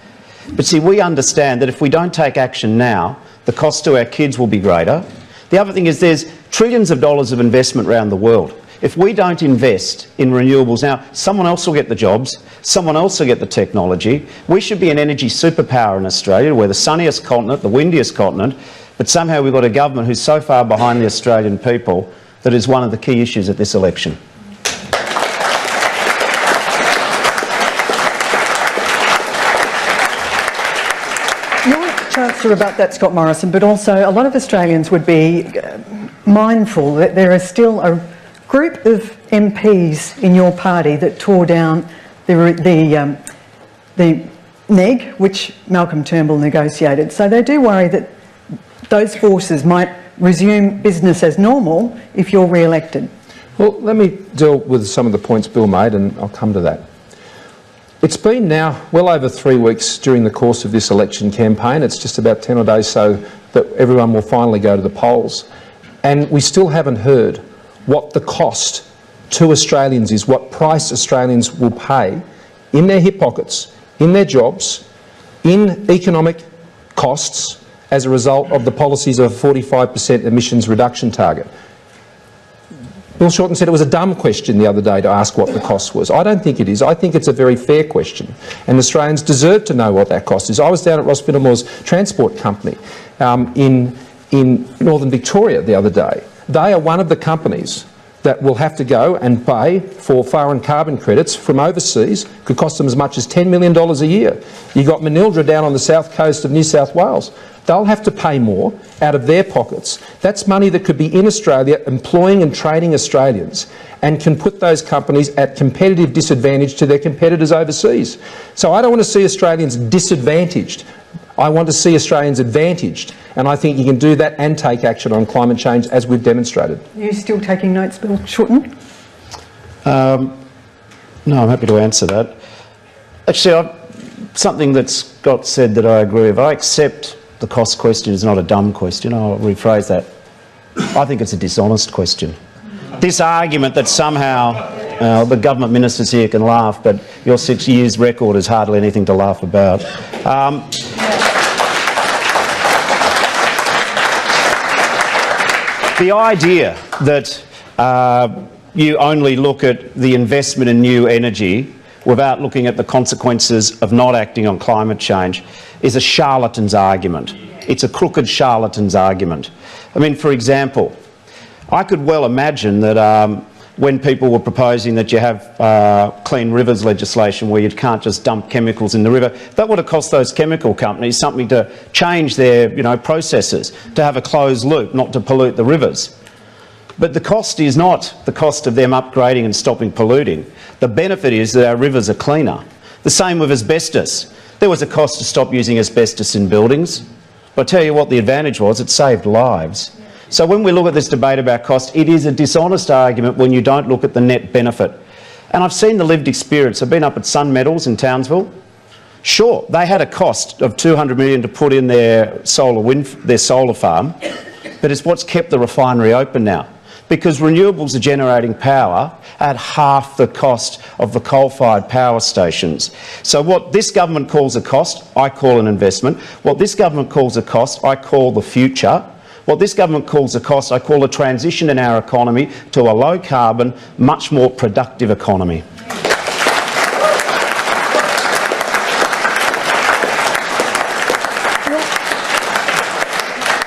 But see, we understand that if we don't take action now, the cost to our kids will be greater. The other thing is there's trillions of dollars of investment around the world. If we don't invest in renewables now, someone else will get the jobs, someone else will get the technology. We should be an energy superpower in Australia. We're the sunniest continent, the windiest continent, but somehow we've got a government who's so far behind the Australian people that is one of the key issues at this election. Your chance to rebut that, Scott Morrison, but also a lot of Australians would be mindful that there is still a group of MPs in your party that tore down the NEG, which Malcolm Turnbull negotiated. So they do worry that those forces might resume business as normal if you're re-elected. Well, let me deal with some of the points Bill made, and I'll come to that. It's been now well over 3 weeks during the course of this election campaign. It's just about 10 days so that everyone will finally go to the polls. And we still haven't heard what the cost to Australians is, what price Australians will pay in their hip pockets, in their jobs, in economic costs as a result of the policies of a 45% emissions reduction target. Bill Shorten said it was a dumb question the other day to ask what the cost was. I don't think it is. I think it's a very fair question, and Australians deserve to know what that cost is. I was down at Ross Biddlemore's transport company in Northern Victoria the other day. They are one of the companies that will have to go and pay for foreign carbon credits from overseas. Could cost them as much as $10 million a year. You've got Manildra down on the south coast of New South Wales. They'll have to pay more out of their pockets. That's money that could be in Australia employing and training Australians and can put those companies at competitive disadvantage to their competitors overseas. So I don't want to see Australians disadvantaged. I want to see Australians advantaged, and I think you can do that and take action on climate change as we've demonstrated. Are you still taking notes, Bill Shorten? No, I'm happy to answer that. Actually, something that Scott said that I agree with. I accept the cost question is not a dumb question. I'll rephrase that. I think it's a dishonest question. This argument that somehow the government ministers here can laugh, but your 6 years record is hardly anything to laugh about. The idea that you only look at the investment in new energy without looking at the consequences of not acting on climate change is a charlatan's argument. It's a crooked charlatan's argument. I mean, for example, I could well imagine that when people were proposing that you have clean rivers legislation where you can't just dump chemicals in the river, that would have cost those chemical companies something to change their processes, to have a closed loop, not to pollute the rivers. But the cost is not the cost of them upgrading and stopping polluting. The benefit is that our rivers are cleaner. The same with asbestos. There was a cost to stop using asbestos in buildings. But I tell you what the advantage was, it saved lives. So when we look at this debate about cost, it is a dishonest argument when you don't look at the net benefit. And I've seen the lived experience. I've been up at Sun Metals in Townsville. Sure, they had a cost of $200 million to put in their solar farm, but it's what's kept the refinery open now. Because renewables are generating power at half the cost of the coal-fired power stations. So what this government calls a cost, I call an investment. What this government calls a cost, I call the future. What this government calls a cost, I call a transition in our economy to a low-carbon, much more productive economy.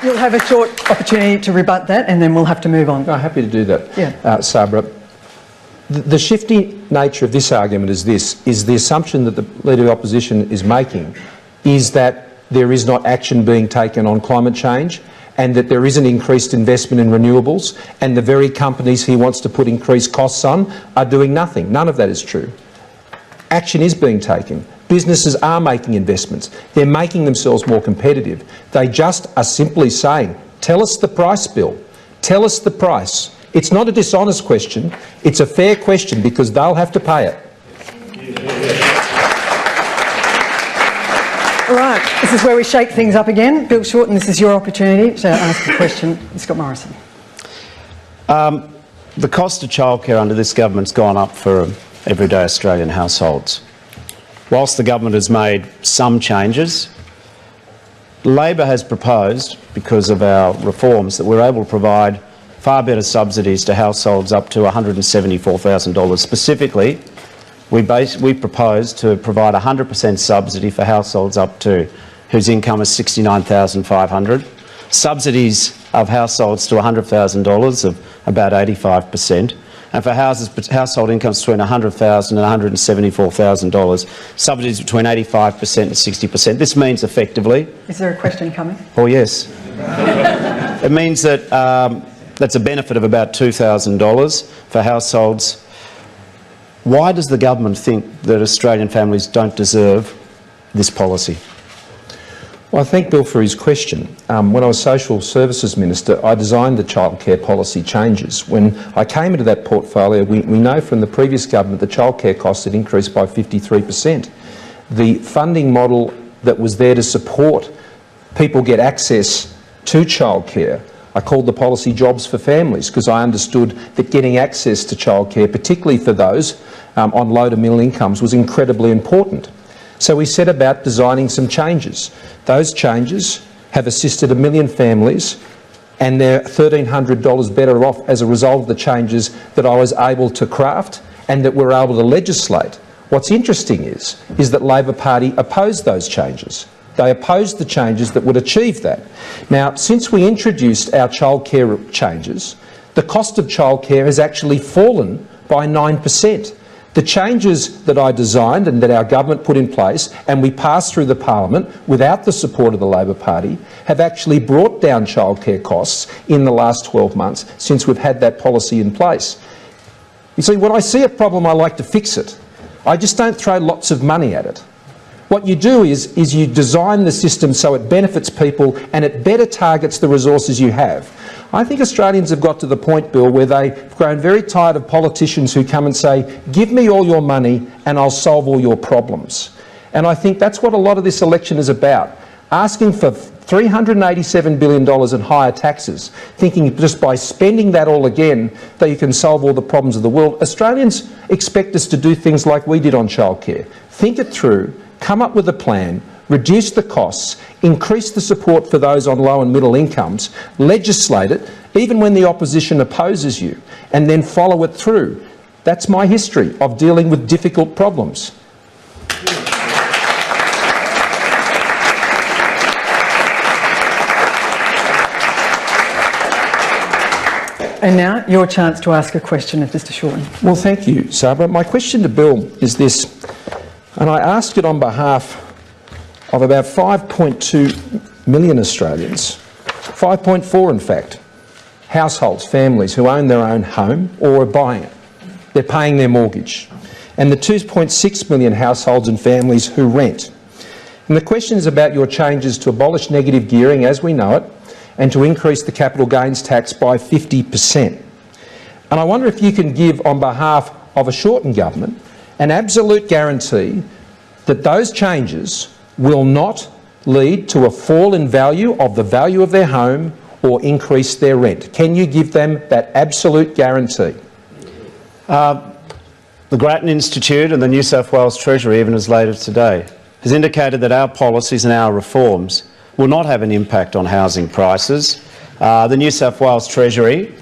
You'll have a short opportunity to rebut that and then we'll have to move on. I'm happy to do that, Yeah. Sabra. The shifty nature of this argument is the assumption that the Leader of the Opposition is making is that there is not action being taken on climate change and that there isn't increased investment in renewables and the very companies he wants to put increased costs on are doing nothing. None of that is true. Action is being taken. Businesses are making investments. They're making themselves more competitive. They just are simply saying, tell us the price, Bill. Tell us the price. It's not a dishonest question. It's a fair question because they'll have to pay it. All right, this is where we shake things up again. Bill Shorten, this is your opportunity to ask a question. Scott Morrison. The cost of childcare under this government's gone up for everyday Australian households. Whilst the government has made some changes, Labor has proposed, because of our reforms, that we're able to provide far better subsidies to households up to $174,000. Specifically, we propose to provide 100% subsidy for households up to whose income is $69,500. Subsidies of households to $100,000 of about 85%, and for household incomes between $100,000 and $174,000, subsidies between 85% and 60%. This means effectively... Is there a question coming? Oh yes. It means that that's a benefit of about $2,000 for households. Why does the government think that Australian families don't deserve this policy? Well, I thank Bill for his question. When I was Social Services Minister, I designed the childcare policy changes. When I came into that portfolio, we know from the previous government the childcare costs had increased by 53%. The funding model that was there to support people get access to childcare, I called the policy Jobs for Families because I understood that getting access to childcare, particularly for those on low to middle incomes, was incredibly important. So we set about designing some changes. Those changes have assisted 1 million families and they're $1,300 better off as a result of the changes that I was able to craft and that we're able to legislate. What's interesting is that Labor Party opposed those changes. They opposed the changes that would achieve that. Now, since we introduced our childcare changes, the cost of childcare has actually fallen by 9%. The changes that I designed and that our government put in place and we passed through the Parliament without the support of the Labor Party have actually brought down childcare costs in the last 12 months since we've had that policy in place. You see, when I see a problem, I like to fix it. I just don't throw lots of money at it. What you do is you design the system so it benefits people and it better targets the resources you have. I think Australians have got to the point, Bill, where they've grown very tired of politicians who come and say, give me all your money and I'll solve all your problems. And I think that's what a lot of this election is about. Asking for $387 billion in higher taxes, thinking just by spending that all again that you can solve all the problems of the world. Australians expect us to do things like we did on childcare. Think it through, come up with a plan, reduce the costs, increase the support for those on low and middle incomes, legislate it, even when the opposition opposes you, and then follow it through. That's my history of dealing with difficult problems. And now, your chance to ask a question of Mr Shorten. Well, thank you, Sabra. My question to Bill is this, and I ask it on behalf of about 5.2 million Australians, 5.4 in fact, households, families who own their own home or are buying it. They're paying their mortgage. And the 2.6 million households and families who rent. And the question is about your changes to abolish negative gearing as we know it and to increase the capital gains tax by 50%. And I wonder if you can give, on behalf of a Shorten government, an absolute guarantee that those changes will not lead to a fall in value of their home or increase their rent. Can you give them that absolute guarantee? The Grattan Institute and the New South Wales Treasury, even as late as today, has indicated that our policies and our reforms will not have an impact on housing prices. The New South Wales Treasury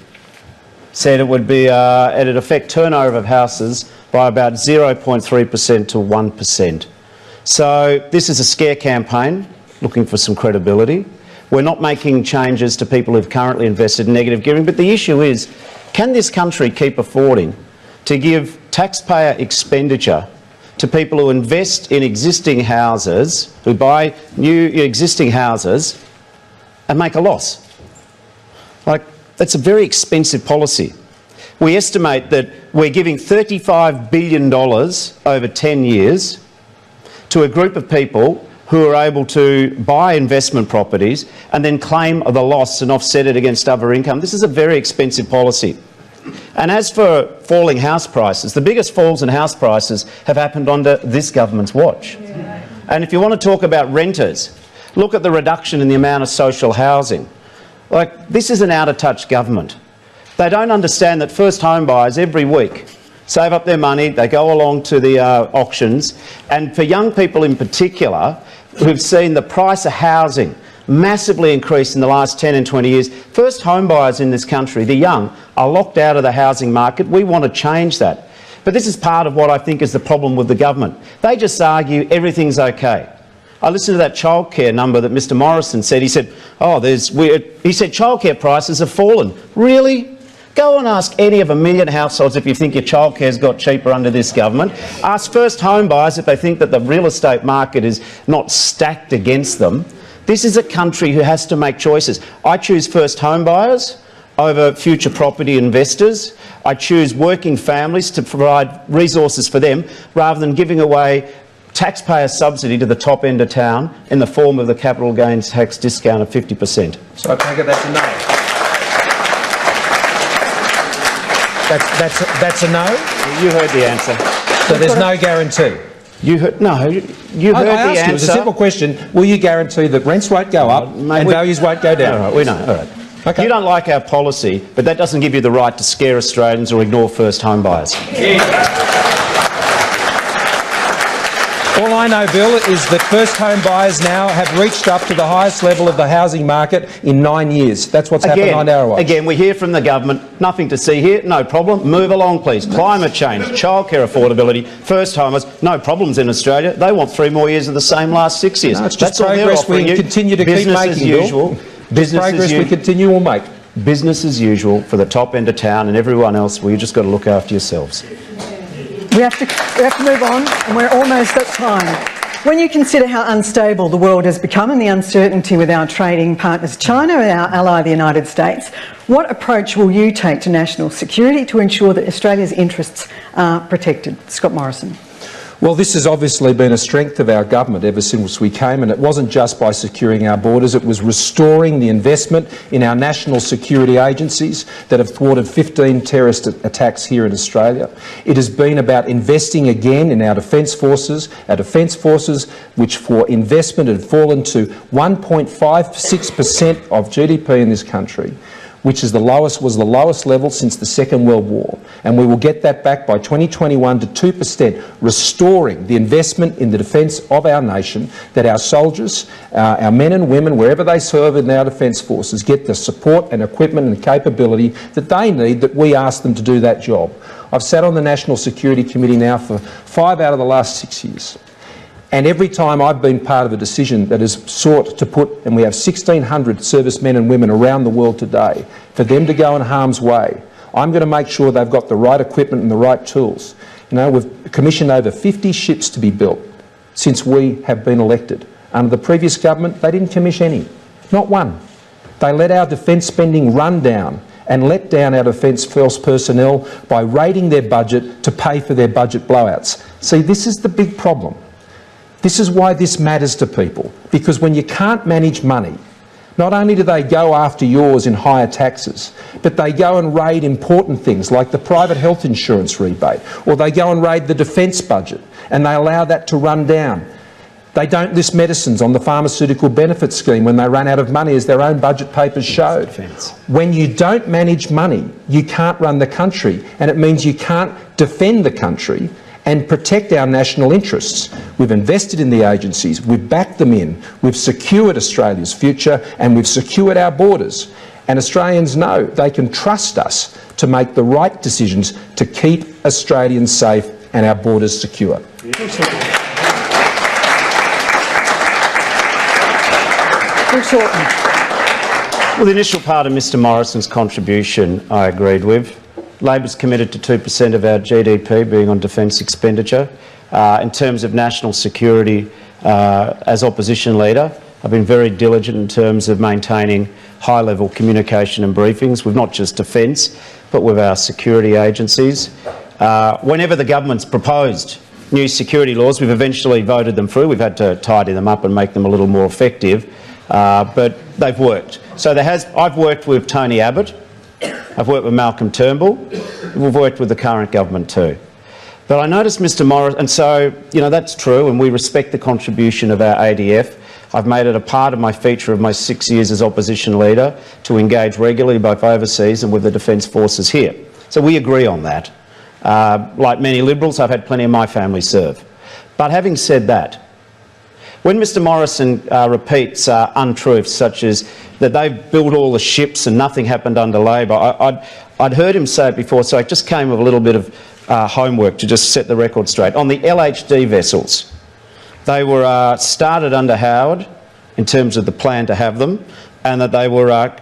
said it would be, it'd affect turnover of houses by about 0.3% to 1%. So this is a scare campaign looking for some credibility. We're not making changes to people who've currently invested in negative gearing. But the issue is, can this country keep affording to give taxpayer expenditure to people who invest in existing houses, who buy new existing houses and make a loss? Like, that's a very expensive policy. We estimate that we're giving $35 billion over 10 years to a group of people who are able to buy investment properties and then claim the loss and offset it against other income. This is a very expensive policy. And as for falling house prices, the biggest falls in house prices have happened under this government's watch. Yeah. And if you want to talk about renters, look at the reduction in the amount of social housing. Like, this is an out-of-touch government. They don't understand that first home buyers every week save up their money, they go along to the auctions, and for young people in particular who've seen the price of housing massively increase in the last 10 and 20 years, first home buyers in this country, the young, are locked out of the housing market. We want to change that. But this is part of what I think is the problem with the government. They just argue everything's okay. I listened to that childcare number that Mr Morrison said. He said, he said childcare prices have fallen. Really? Go and ask any of 1 million households if you think your childcare's got cheaper under this government. Ask first home buyers if they think that the real estate market is not stacked against them. This is a country who has to make choices. I choose first home buyers over future property investors. I choose working families to provide resources for them rather than giving away taxpayer subsidy to the top end of town in the form of the capital gains tax discount of 50%. So I take it that's a no. That's a no? You heard the answer. So there's no guarantee? You heard, no, you heard the answer. It was a simple question. Will you guarantee that rents won't go up and values won't go down? All right, we know. All right. Okay. You don't like our policy, but that doesn't give you the right to scare Australians or ignore first home buyers. All I know, Bill, is that first home buyers now have reached up to the highest level of the housing market in 9 years. That's what's happened on our watch. Again, we hear from the government, nothing to see here, no problem, move along please. Climate change, childcare affordability, first homers, no problems in Australia. They want 3 more years of the same last 6 years. No, it's just progress we continue to keep making, as usual. Progress we continue will make. Business as usual for the top end of town, and everyone else, well, you just got to look after yourselves. We have to move on, and we're almost at time. When you consider how unstable the world has become and the uncertainty with our trading partners China and our ally the United States, what approach will you take to national security to ensure that Australia's interests are protected? Scott Morrison. Well, this has obviously been a strength of our government ever since we came, and it wasn't just by securing our borders, it was restoring the investment in our national security agencies that have thwarted 15 terrorist attacks here in Australia. It has been about investing again in our defence forces which for investment had fallen to 1.56% of GDP in this country, which was the lowest level since the Second World War. And we will get that back by 2021 to 2%, restoring the investment in the defence of our nation, that our soldiers, our men and women, wherever they serve in our defence forces, get the support and equipment and capability that they need, that we ask them to do that job. I've sat on the National Security Committee now for 5 out of the last 6 years. And every time I've been part of a decision that has sought to put, and we have 1,600 servicemen and women around the world today, for them to go in harm's way, I'm going to make sure they've got the right equipment and the right tools. You know, we've commissioned over 50 ships to be built since we have been elected. Under the previous government, they didn't commission any, not one. They let our defence spending run down and let down our defence force personnel by raiding their budget to pay for their budget blowouts. See, this is the big problem. This is why this matters to people, because when you can't manage money, not only do they go after yours in higher taxes, but they go and raid important things like the private health insurance rebate, or they go and raid the defence budget and they allow that to run down. They don't list medicines on the pharmaceutical benefit scheme when they run out of money, as their own budget papers showed. When you don't manage money, you can't run the country, and it means you can't defend the country and protect our national interests. We've invested in the agencies, we've backed them in, we've secured Australia's future, and we've secured our borders. And Australians know they can trust us to make the right decisions to keep Australians safe and our borders secure. Shorten. Well, the initial part of Mr Morrison's contribution I agreed with. Labor's committed to 2% of our GDP being on defence expenditure. In terms of national security, as opposition leader, I've been very diligent in terms of maintaining high-level communication and briefings with not just defence, but with our security agencies. Whenever the government's proposed new security laws, we've eventually voted them through. We've had to tidy them up and make them a little more effective, but they've worked. So I've worked with Tony Abbott, I've worked with Malcolm Turnbull, we've worked with the current government too. But I noticed Mr Morrison, and so, you know, that's true, and we respect the contribution of our ADF. I've made it a part of my feature of my 6 years as opposition leader to engage regularly both overseas and with the Defence Forces here. So we agree on that. Like many Liberals, I've had plenty of my family serve. But having said that, when Mr Morrison repeats untruths such as that they've built all the ships and nothing happened under Labor, I'd heard him say it before, so I just came with a little bit of homework to just set the record straight. On the LHD vessels, they were started under Howard in terms of the plan to have them, and that they were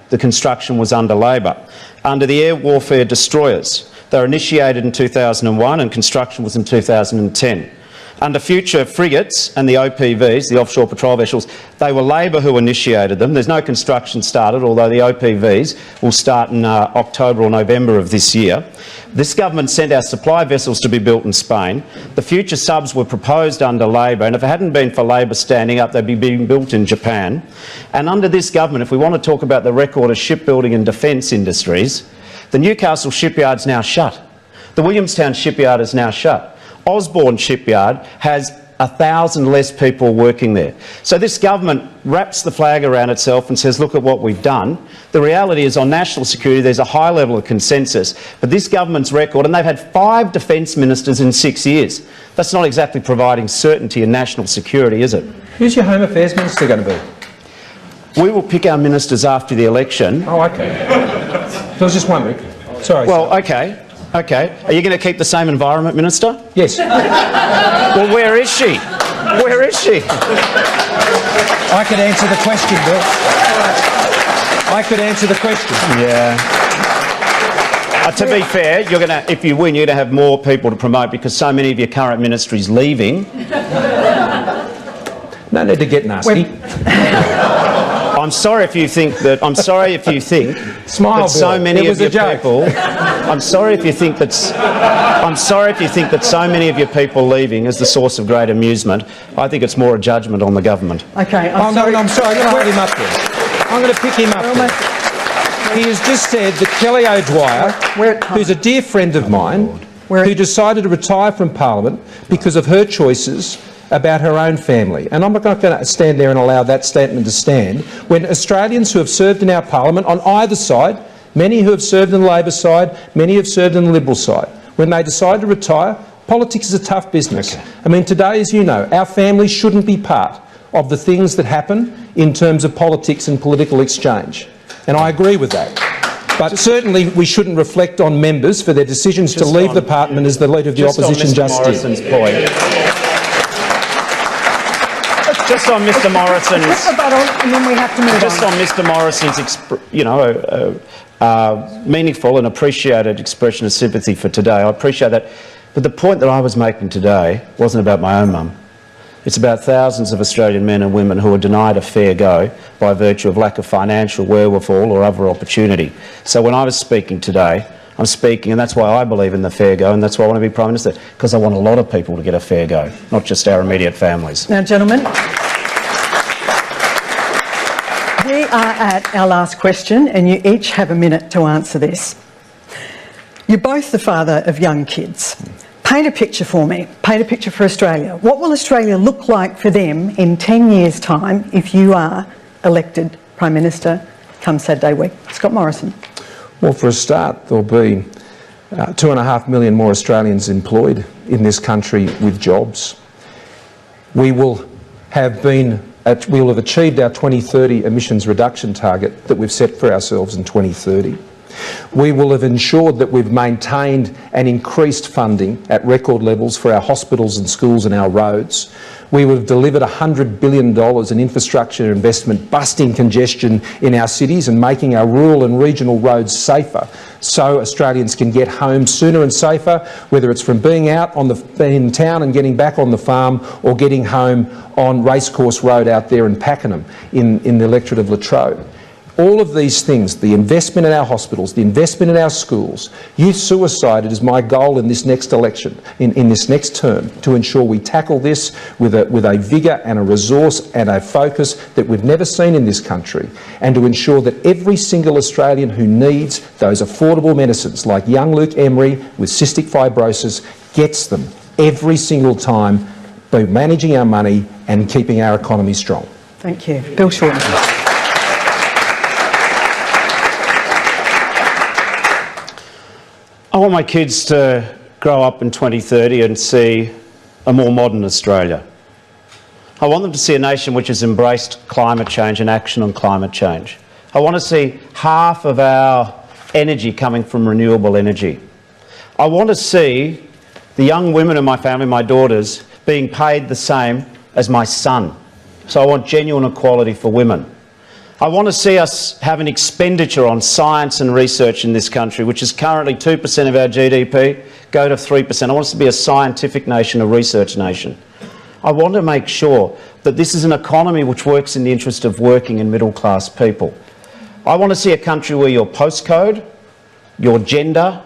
the construction was under Labor. Under the air warfare destroyers, they were initiated in 2001 and construction was in 2010. Under future frigates and the OPVs, the offshore patrol vessels, they were Labor who initiated them. There's no construction started, although the OPVs will start in October or November of this year. This government sent our supply vessels to be built in Spain. The future subs were proposed under Labor, and if it hadn't been for Labor standing up, they'd be being built in Japan. And under this government, if we want to talk about the record of shipbuilding and defence industries, the Newcastle shipyard's now shut. The Williamstown shipyard is now shut. Osborne shipyard has 1,000 less people working there. So this government wraps the flag around itself and says, look at what we've done. The reality is on national security there's a high level of consensus, but this government's record, and they've had 5 defence ministers in 6 years, that's not exactly providing certainty in national security, is it? Who's your Home Affairs Minister going to be? We will pick our ministers after the election. Oh, OK. I was just wondering. Sorry. Well, OK. OK. Are you going to keep the same Environment Minister? Yes. Well, where is she? Where is she? I could answer the question, Bill. I could answer the question. Yeah. To be fair, you're going to, if you win, you're going to have more people to promote because so many of your current ministries leaving. No need to get nasty. I'm sorry if you think that. I'm sorry if you think Smile, that so Bill. many It of was a your joke. people. I'm sorry if you think that. I'm sorry if you think that so many of your people leaving is the source of great amusement. I think it's more a judgment on the government. Okay, I'm sorry. I'm going to hold him up there. I'm going to pick him up there. He has just said that Kelly O'Dwyer, who's a dear friend of mine, who decided to retire from Parliament because of her choices about her own family. And I'm not going to stand there and allow that statement to stand when Australians who have served in our Parliament on either side, many who have served on the Labor side, many have served on the Liberal side, when they decide to retire, politics is a tough business. Okay. I mean, today, as you know, our families shouldn't be part of the things that happen in terms of politics and political exchange. And I agree with that. But certainly we shouldn't reflect on members for their decisions to leave the Parliament as the Leader of the Opposition just did. Morrison's point. Just on Mr Morrison's... and then we have to move on. Just on Mr Morrison's, meaningful and appreciated expression of sympathy for today. I appreciate that. But the point that I was making today wasn't about my own mum. It's about thousands of Australian men and women who are denied a fair go by virtue of lack of financial wherewithal or other opportunity. So when I was speaking today, I'm speaking, and that's why I believe in the fair go, and that's why I want to be Prime Minister, because I want a lot of people to get a fair go, not just our immediate families. Now, gentlemen, we are at our last question, and you each have a minute to answer this. You're both the father of young kids. Paint a picture for me. Paint a picture for Australia. What will Australia look like for them in 10 years' time if you are elected Prime Minister come Saturday week? Scott Morrison. Well, for a start, there'll be 2.5 million more Australians employed in this country with jobs. We will have achieved our 2030 emissions reduction target that we've set for ourselves in 2030. We will have ensured that we've maintained and increased funding at record levels for our hospitals and schools and our roads. We would have delivered $100 billion in infrastructure investment, busting congestion in our cities and making our rural and regional roads safer, so Australians can get home sooner and safer, whether it's from being out in town and getting back on the farm, or getting home on Racecourse Road out there in Pakenham in the electorate of Latrobe. All of these things, the investment in our hospitals, the investment in our schools, youth suicide, it is my goal in this next election, in this next term, to ensure we tackle this with a vigour and a resource and a focus that we've never seen in this country, and to ensure that every single Australian who needs those affordable medicines, like young Luke Emery with cystic fibrosis, gets them every single time by managing our money and keeping our economy strong. Thank you. Bill Shorten. I want my kids to grow up in 2030 and see a more modern Australia. I want them to see a nation which has embraced climate change and action on climate change. I want to see half of our energy coming from renewable energy. I want to see the young women in my family, my daughters, being paid the same as my son. So I want genuine equality for women. I want to see us have an expenditure on science and research in this country, which is currently 2% of our GDP, go to 3%. I want us to be a scientific nation, a research nation. I want to make sure that this is an economy which works in the interest of working and middle class people. I want to see a country where your postcode, your gender,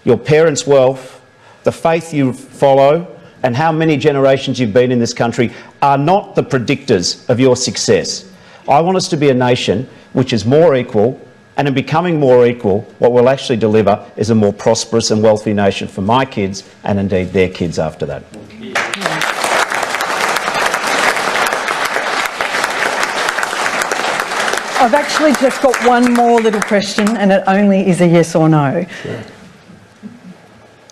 your parents' wealth, the faith you follow, and how many generations you've been in this country are not the predictors of your success. I want us to be a nation which is more equal, and in becoming more equal, what we'll actually deliver is a more prosperous and wealthy nation for my kids and indeed their kids after that. I've actually just got one more little question, and it only is a yes or no. Sure.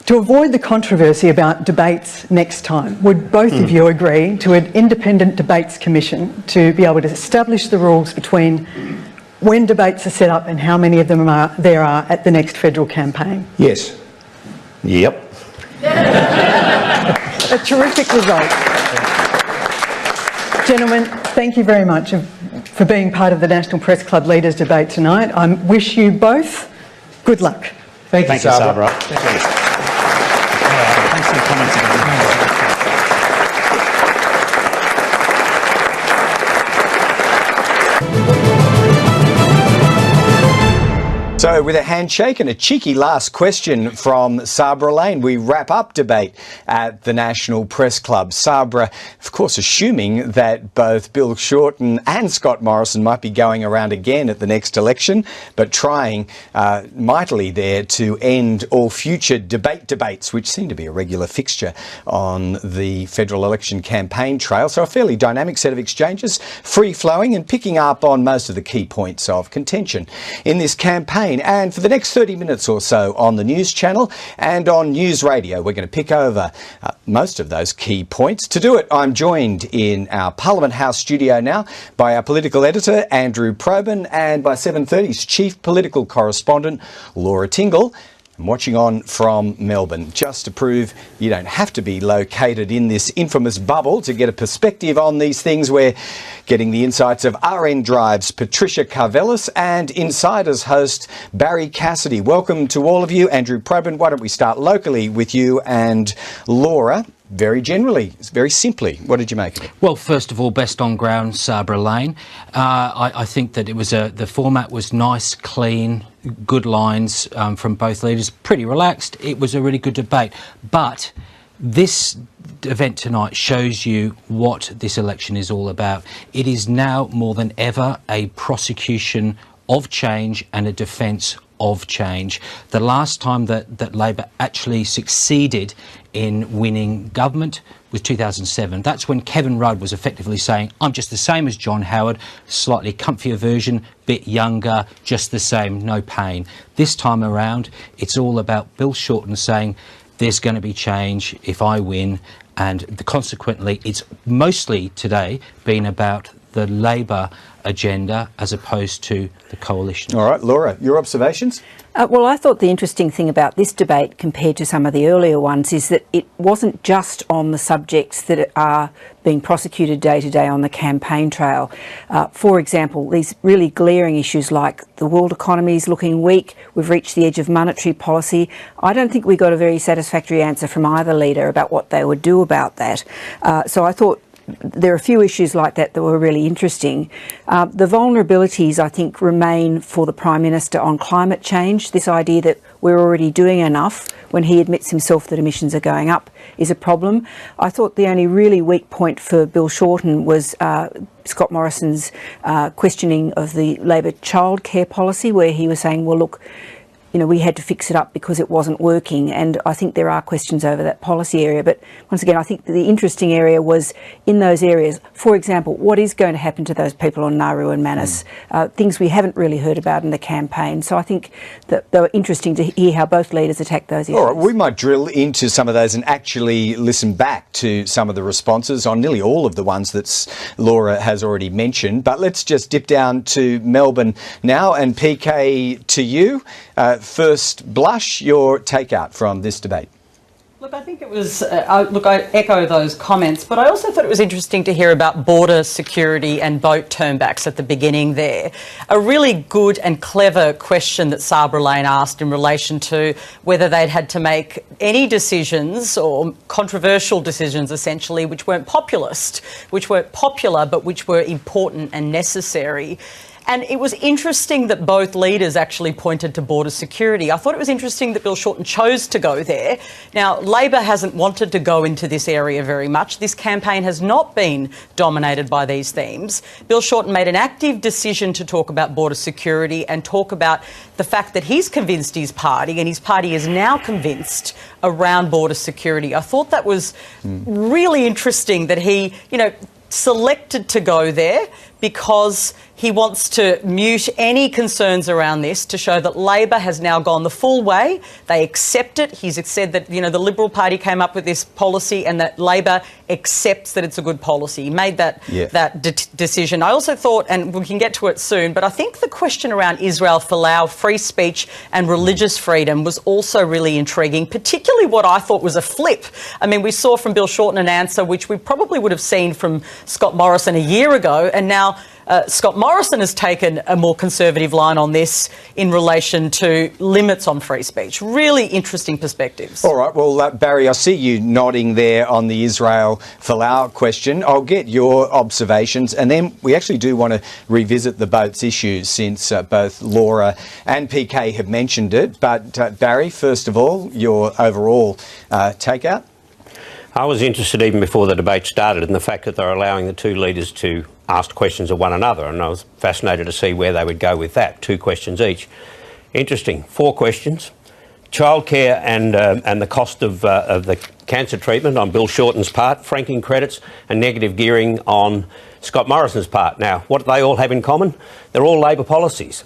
To avoid the controversy about debates next time, would both of you agree to an independent debates commission to be able to establish the rules between when debates are set up and how many of them there are at the next federal campaign? Yes. Yep. A terrific result. Gentlemen, thank you very much for being part of the National Press Club Leaders Debate tonight. I wish you both good luck. Thank you, Sabra. Thanks for your comments. So with a handshake and a cheeky last question from Sabra Lane, we wrap up debate at the National Press Club. Sabra, of course, assuming that both Bill Shorten and Scott Morrison might be going around again at the next election, but trying mightily there to end all future debates, which seem to be a regular fixture on the federal election campaign trail. So a fairly dynamic set of exchanges, free-flowing and picking up on most of the key points of contention in this campaign. And for the next 30 minutes or so on the news channel and on News Radio, we're going to pick over most of those key points. To do it, I'm joined in our Parliament House studio now by our political editor, Andrew Probyn, and by 7:30's chief political correspondent, Laura Tingle. I'm watching on from Melbourne, just to prove you don't have to be located in this infamous bubble to get a perspective on these things. We're getting the insights of RN Drive's Patricia Carvelis and Insiders host Barry Cassidy. Welcome to all of you. Andrew Probyn, why don't we start locally with you and Laura? Very generally, very simply, what did you make of it? Well, first of all, best on ground, Sabra Lane. I think that it was the format was nice, clean, good lines from both leaders, pretty relaxed. It was a really good debate. But this event tonight shows you what this election is all about. It is now more than ever a prosecution of change and a defence of change. The last time that Labor actually succeeded in winning government was 2007. That's when Kevin Rudd was effectively saying, I'm just the same as John Howard, slightly comfier version, bit younger, just the same, no pain. This time around, it's all about Bill Shorten saying, there's going to be change if I win, and consequently, it's mostly today been about the Labor agenda as opposed to the coalition. All right, Laura, your observations? Well, I thought the interesting thing about this debate compared to some of the earlier ones is that it wasn't just on the subjects that are being prosecuted day to day on the campaign trail. For example, these really glaring issues like the world economy is looking weak, we've reached the edge of monetary policy. I don't think we got a very satisfactory answer from either leader about what they would do about that. So I thought there are a few issues like that that were really interesting. The vulnerabilities, I think, remain for the Prime Minister on climate change. This idea that we're already doing enough when he admits himself that emissions are going up is a problem. I thought the only really weak point for Bill Shorten was Scott Morrison's questioning of the Labor childcare policy, where he was saying, well, look, you know, we had to fix it up because it wasn't working, and I think there are questions over that policy area. But once again, I think the interesting area was in those areas. For example, what is going to happen to those people on Nauru and Manus? Things we haven't really heard about in the campaign. So I think that they were interesting to hear how both leaders attacked those areas. All right, we might drill into some of those and actually listen back to some of the responses on nearly all of the ones that Laura has already mentioned. But let's just dip down to Melbourne now, and PK, to you. First blush, your takeout from this debate. Look, I think it was, I echo those comments, but I also thought it was interesting to hear about border security and boat turnbacks at the beginning there. A really good and clever question that Sabra Lane asked in relation to whether they'd had to make any decisions or controversial decisions, essentially, which weren't populist, which weren't popular, but which were important and necessary. And it was interesting that both leaders actually pointed to border security. I thought it was interesting that Bill Shorten chose to go there. Now, Labor hasn't wanted to go into this area very much. This campaign has not been dominated by these themes. Bill Shorten made an active decision to talk about border security and talk about the fact that he's convinced his party, and his party is now convinced, around border security. I thought that was really interesting that he, selected to go there because he wants to mute any concerns around this, to show that Labor has now gone the full way. They accept it. He's said that, the Liberal Party came up with this policy and that Labor accepts that it's a good policy. He made that decision. I also thought, and we can get to it soon, but I think the question around Israel Folau, free speech and religious freedom was also really intriguing, particularly what I thought was a flip. I mean, we saw from Bill Shorten an answer which we probably would have seen from Scott Morrison a year ago, and now Scott Morrison has taken a more conservative line on this in relation to limits on free speech. Really interesting perspectives. All right, well, Barry, I see you nodding there on the Israel Folau question. I'll get your observations, and then we actually do want to revisit the boats issue, since both Laura and PK have mentioned it. But Barry, first of all, your overall takeout? I was interested even before the debate started in the fact that they're allowing the two leaders to ask questions of one another, and I was fascinated to see where they would go with that. 2 questions each. Interesting. 4 questions. Childcare and the cost of the cancer treatment on Bill Shorten's part, franking credits and negative gearing on Scott Morrison's part. Now, what do they all have in common? They're all Labor policies.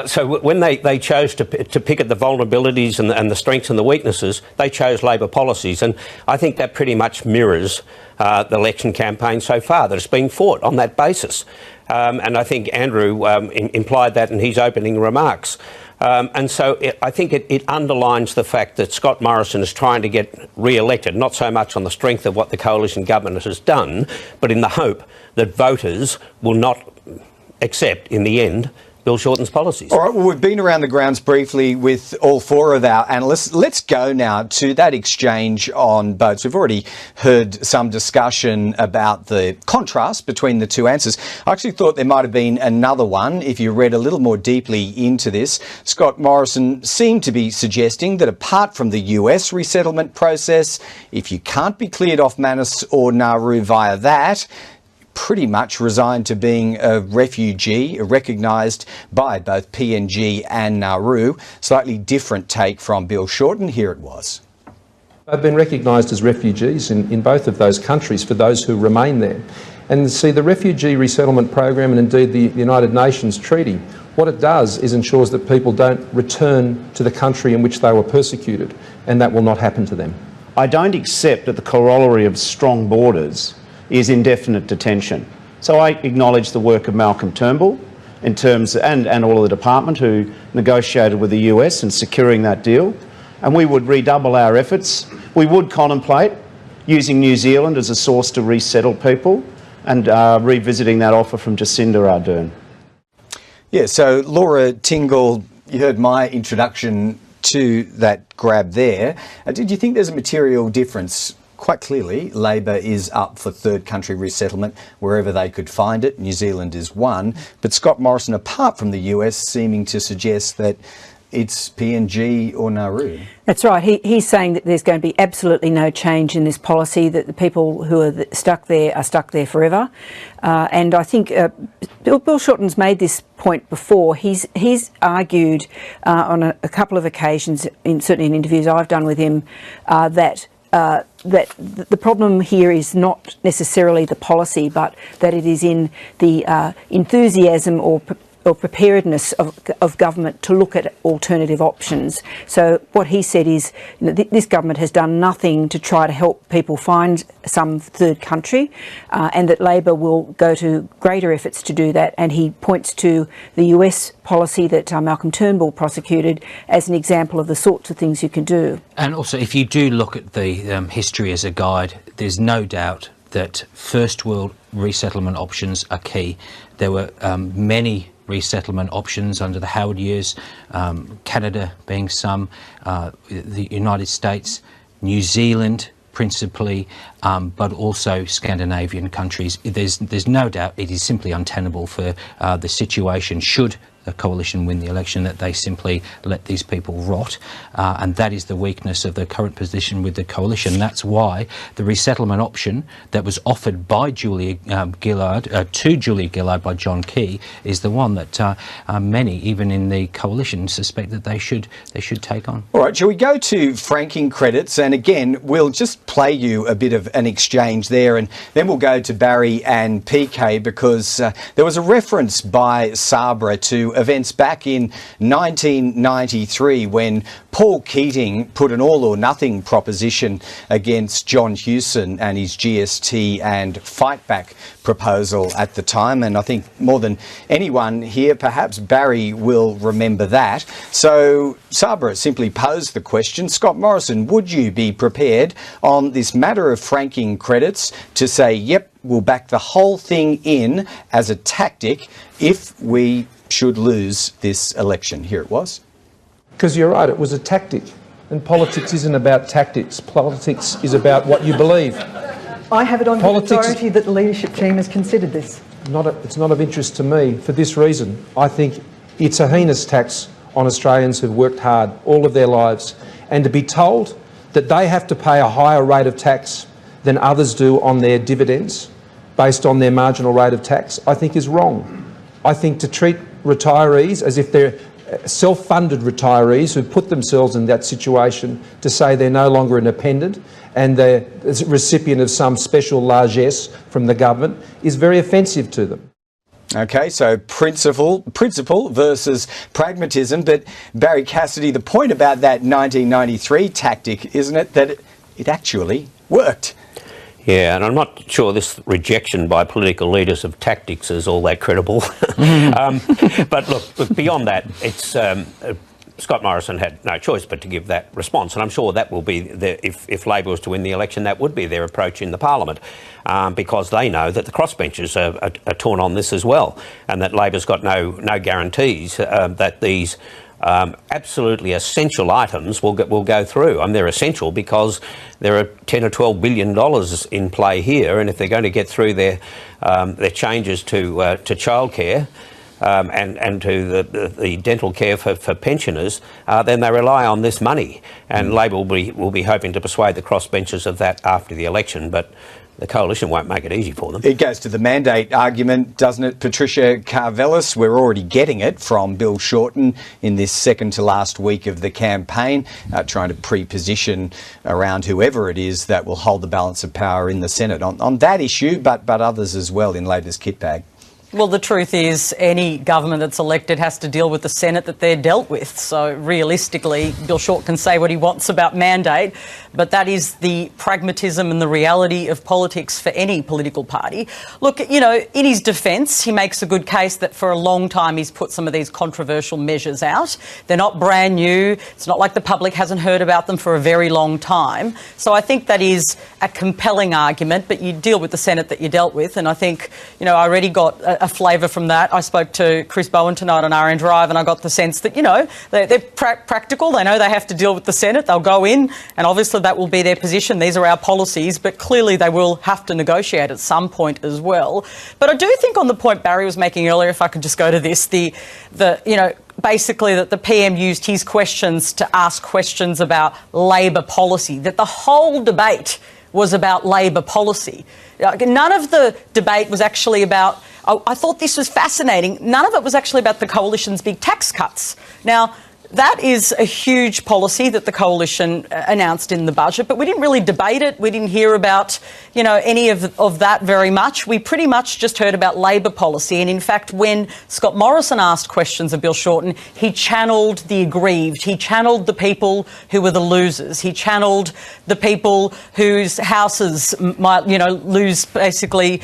So when they chose to pick at the vulnerabilities and the strengths and the weaknesses, they chose Labor policies. And I think that pretty much mirrors the election campaign so far, that it's been fought on that basis. And I think Andrew implied that in his opening remarks. And so I think it underlines the fact that Scott Morrison is trying to get re-elected, not so much on the strength of what the coalition government has done, but in the hope that voters will not accept, in the end, Bill Shorten's policies. All right, well, we've been around the grounds briefly with all 4 of our analysts. Let's go now to that exchange on boats. We've already heard some discussion about the contrast between the 2 answers. I actually thought there might have been another one if you read a little more deeply into this. Scott Morrison seemed to be suggesting that apart from the US resettlement process, if you can't be cleared off Manus or Nauru via that, pretty much resigned to being a refugee, recognised by both PNG and Nauru. Slightly different take from Bill Shorten. Here it was. They've been recognised as refugees in both of those countries for those who remain there. And see, the refugee resettlement program, and indeed the United Nations Treaty, what it does is ensures that people don't return to the country in which they were persecuted, and that will not happen to them. I don't accept that the corollary of strong borders is indefinite detention. So I acknowledge the work of Malcolm Turnbull in terms, and all of the department who negotiated with the US in securing that deal. And we would redouble our efforts. We would contemplate using New Zealand as a source to resettle people and revisiting that offer from Jacinda Ardern. Yeah, so Laura Tingle, you heard my introduction to that grab there. Did you think there's a material difference? Quite clearly, Labor is up for third country resettlement wherever they could find it. New Zealand is one. But Scott Morrison, apart from the US, seeming to suggest that it's PNG or Nauru. That's right. He's saying that there's going to be absolutely no change in this policy, that the people who are stuck there forever. And I think Bill Shorten's made this point before. He's argued on a couple of occasions, certainly in interviews I've done with him, that the problem here is not necessarily the policy, but that it is in the enthusiasm or preparedness of government to look at alternative options. So what he said is, this government has done nothing to try to help people find some third country, and that Labor will go to greater efforts to do that. And he points to the US policy that Malcolm Turnbull prosecuted as an example of the sorts of things you can do. And also, if you do look at the history as a guide, there's no doubt that first world resettlement options are key. There were many resettlement options under the Howard years, Canada being some, the United States, New Zealand principally, but also Scandinavian countries. There's no doubt it is simply untenable for the situation, should the coalition win the election, that they simply let these people rot, and that is the weakness of the current position with the coalition. That's why the resettlement option that was offered by Julia Gillard to Julia Gillard by John Key is the one that many, even in the coalition, suspect that they should take on. All right, shall we go to franking credits? And again, we'll just play you a bit of an exchange there, and then we'll go to Barry and PK, because there was a reference by Sabra to events back in 1993 when Paul Keating put an all or nothing proposition against John Hewson and his GST and fightback proposal at the time. And I think more than anyone here, perhaps Barry will remember that. So Sabra simply posed the question, Scott Morrison, would you be prepared on this matter of franking credits to say, yep, we'll back the whole thing in as a tactic if we should lose this election? Here it was. Because you're right, it was a tactic. And politics isn't about tactics. Politics is about what you believe. I have it on good authority that the leadership team has considered this. It's not of interest to me for this reason. I think it's a heinous tax on Australians who've worked hard all of their lives. And to be told that they have to pay a higher rate of tax than others do on their dividends based on their marginal rate of tax, I think is wrong. I think to treat retirees as if they're self-funded retirees who put themselves in that situation, to say they're no longer independent and they're a recipient of some special largesse from the government, is very offensive to them. Okay, so principle versus pragmatism. But Barry Cassidy, the point about that 1993 tactic, isn't it, that it actually worked? Yeah, and I'm not sure this rejection by political leaders of tactics is all that credible. But look, beyond that, it's Scott Morrison had no choice but to give that response, and I'm sure that will be, if Labor was to win the election, that would be their approach in the Parliament, because they know that the crossbenchers are torn on this as well, and that Labor's got no guarantees that these absolutely essential items will go through. I mean, they're essential because there are $10 or $12 billion in play here, and if they're going to get through their changes to childcare and to the dental care for pensioners, then they rely on this money. And Labor will be hoping to persuade the crossbenchers of that after the election, but the coalition won't make it easy for them. It goes to the mandate argument, doesn't it, Patricia Carvelis? We're already getting it from Bill Shorten in this second to last week of the campaign, trying to pre-position around whoever it is that will hold the balance of power in the Senate on that issue, but others as well in Labor's kit bag. Well, the truth is any government that's elected has to deal with the Senate that they're dealt with. So realistically, Bill Shorten can say what he wants about mandate, but that is the pragmatism and the reality of politics for any political party. Look, you know, in his defence, he makes a good case that for a long time he's put some of these controversial measures out. They're not brand new. It's not like the public hasn't heard about them for a very long time. So I think that is a compelling argument, but you deal with the Senate that you dealt with, and I think, you know, I already got a flavour from that. I spoke to Chris Bowen tonight on RN Drive and I got the sense that, you know, they're practical. They know they have to deal with the Senate. They'll go in and obviously that will be their position. These are our policies, but clearly they will have to negotiate at some point as well. But I do think on the point Barry was making earlier, if I could just go to this, you know, basically that the PM used his questions to ask questions about Labor policy, that the whole debate was about Labor policy. None of the debate was actually about, I thought this was fascinating, none of it was actually about the Coalition's big tax cuts. Now, that is a huge policy that the Coalition announced in the budget, but we didn't really debate it. We didn't hear about, you know, any of that very much. We pretty much just heard about Labor policy. And in fact, when Scott Morrison asked questions of Bill Shorten, he channelled the aggrieved. He channelled the people who were the losers. He channelled the people whose houses might, you know, lose basically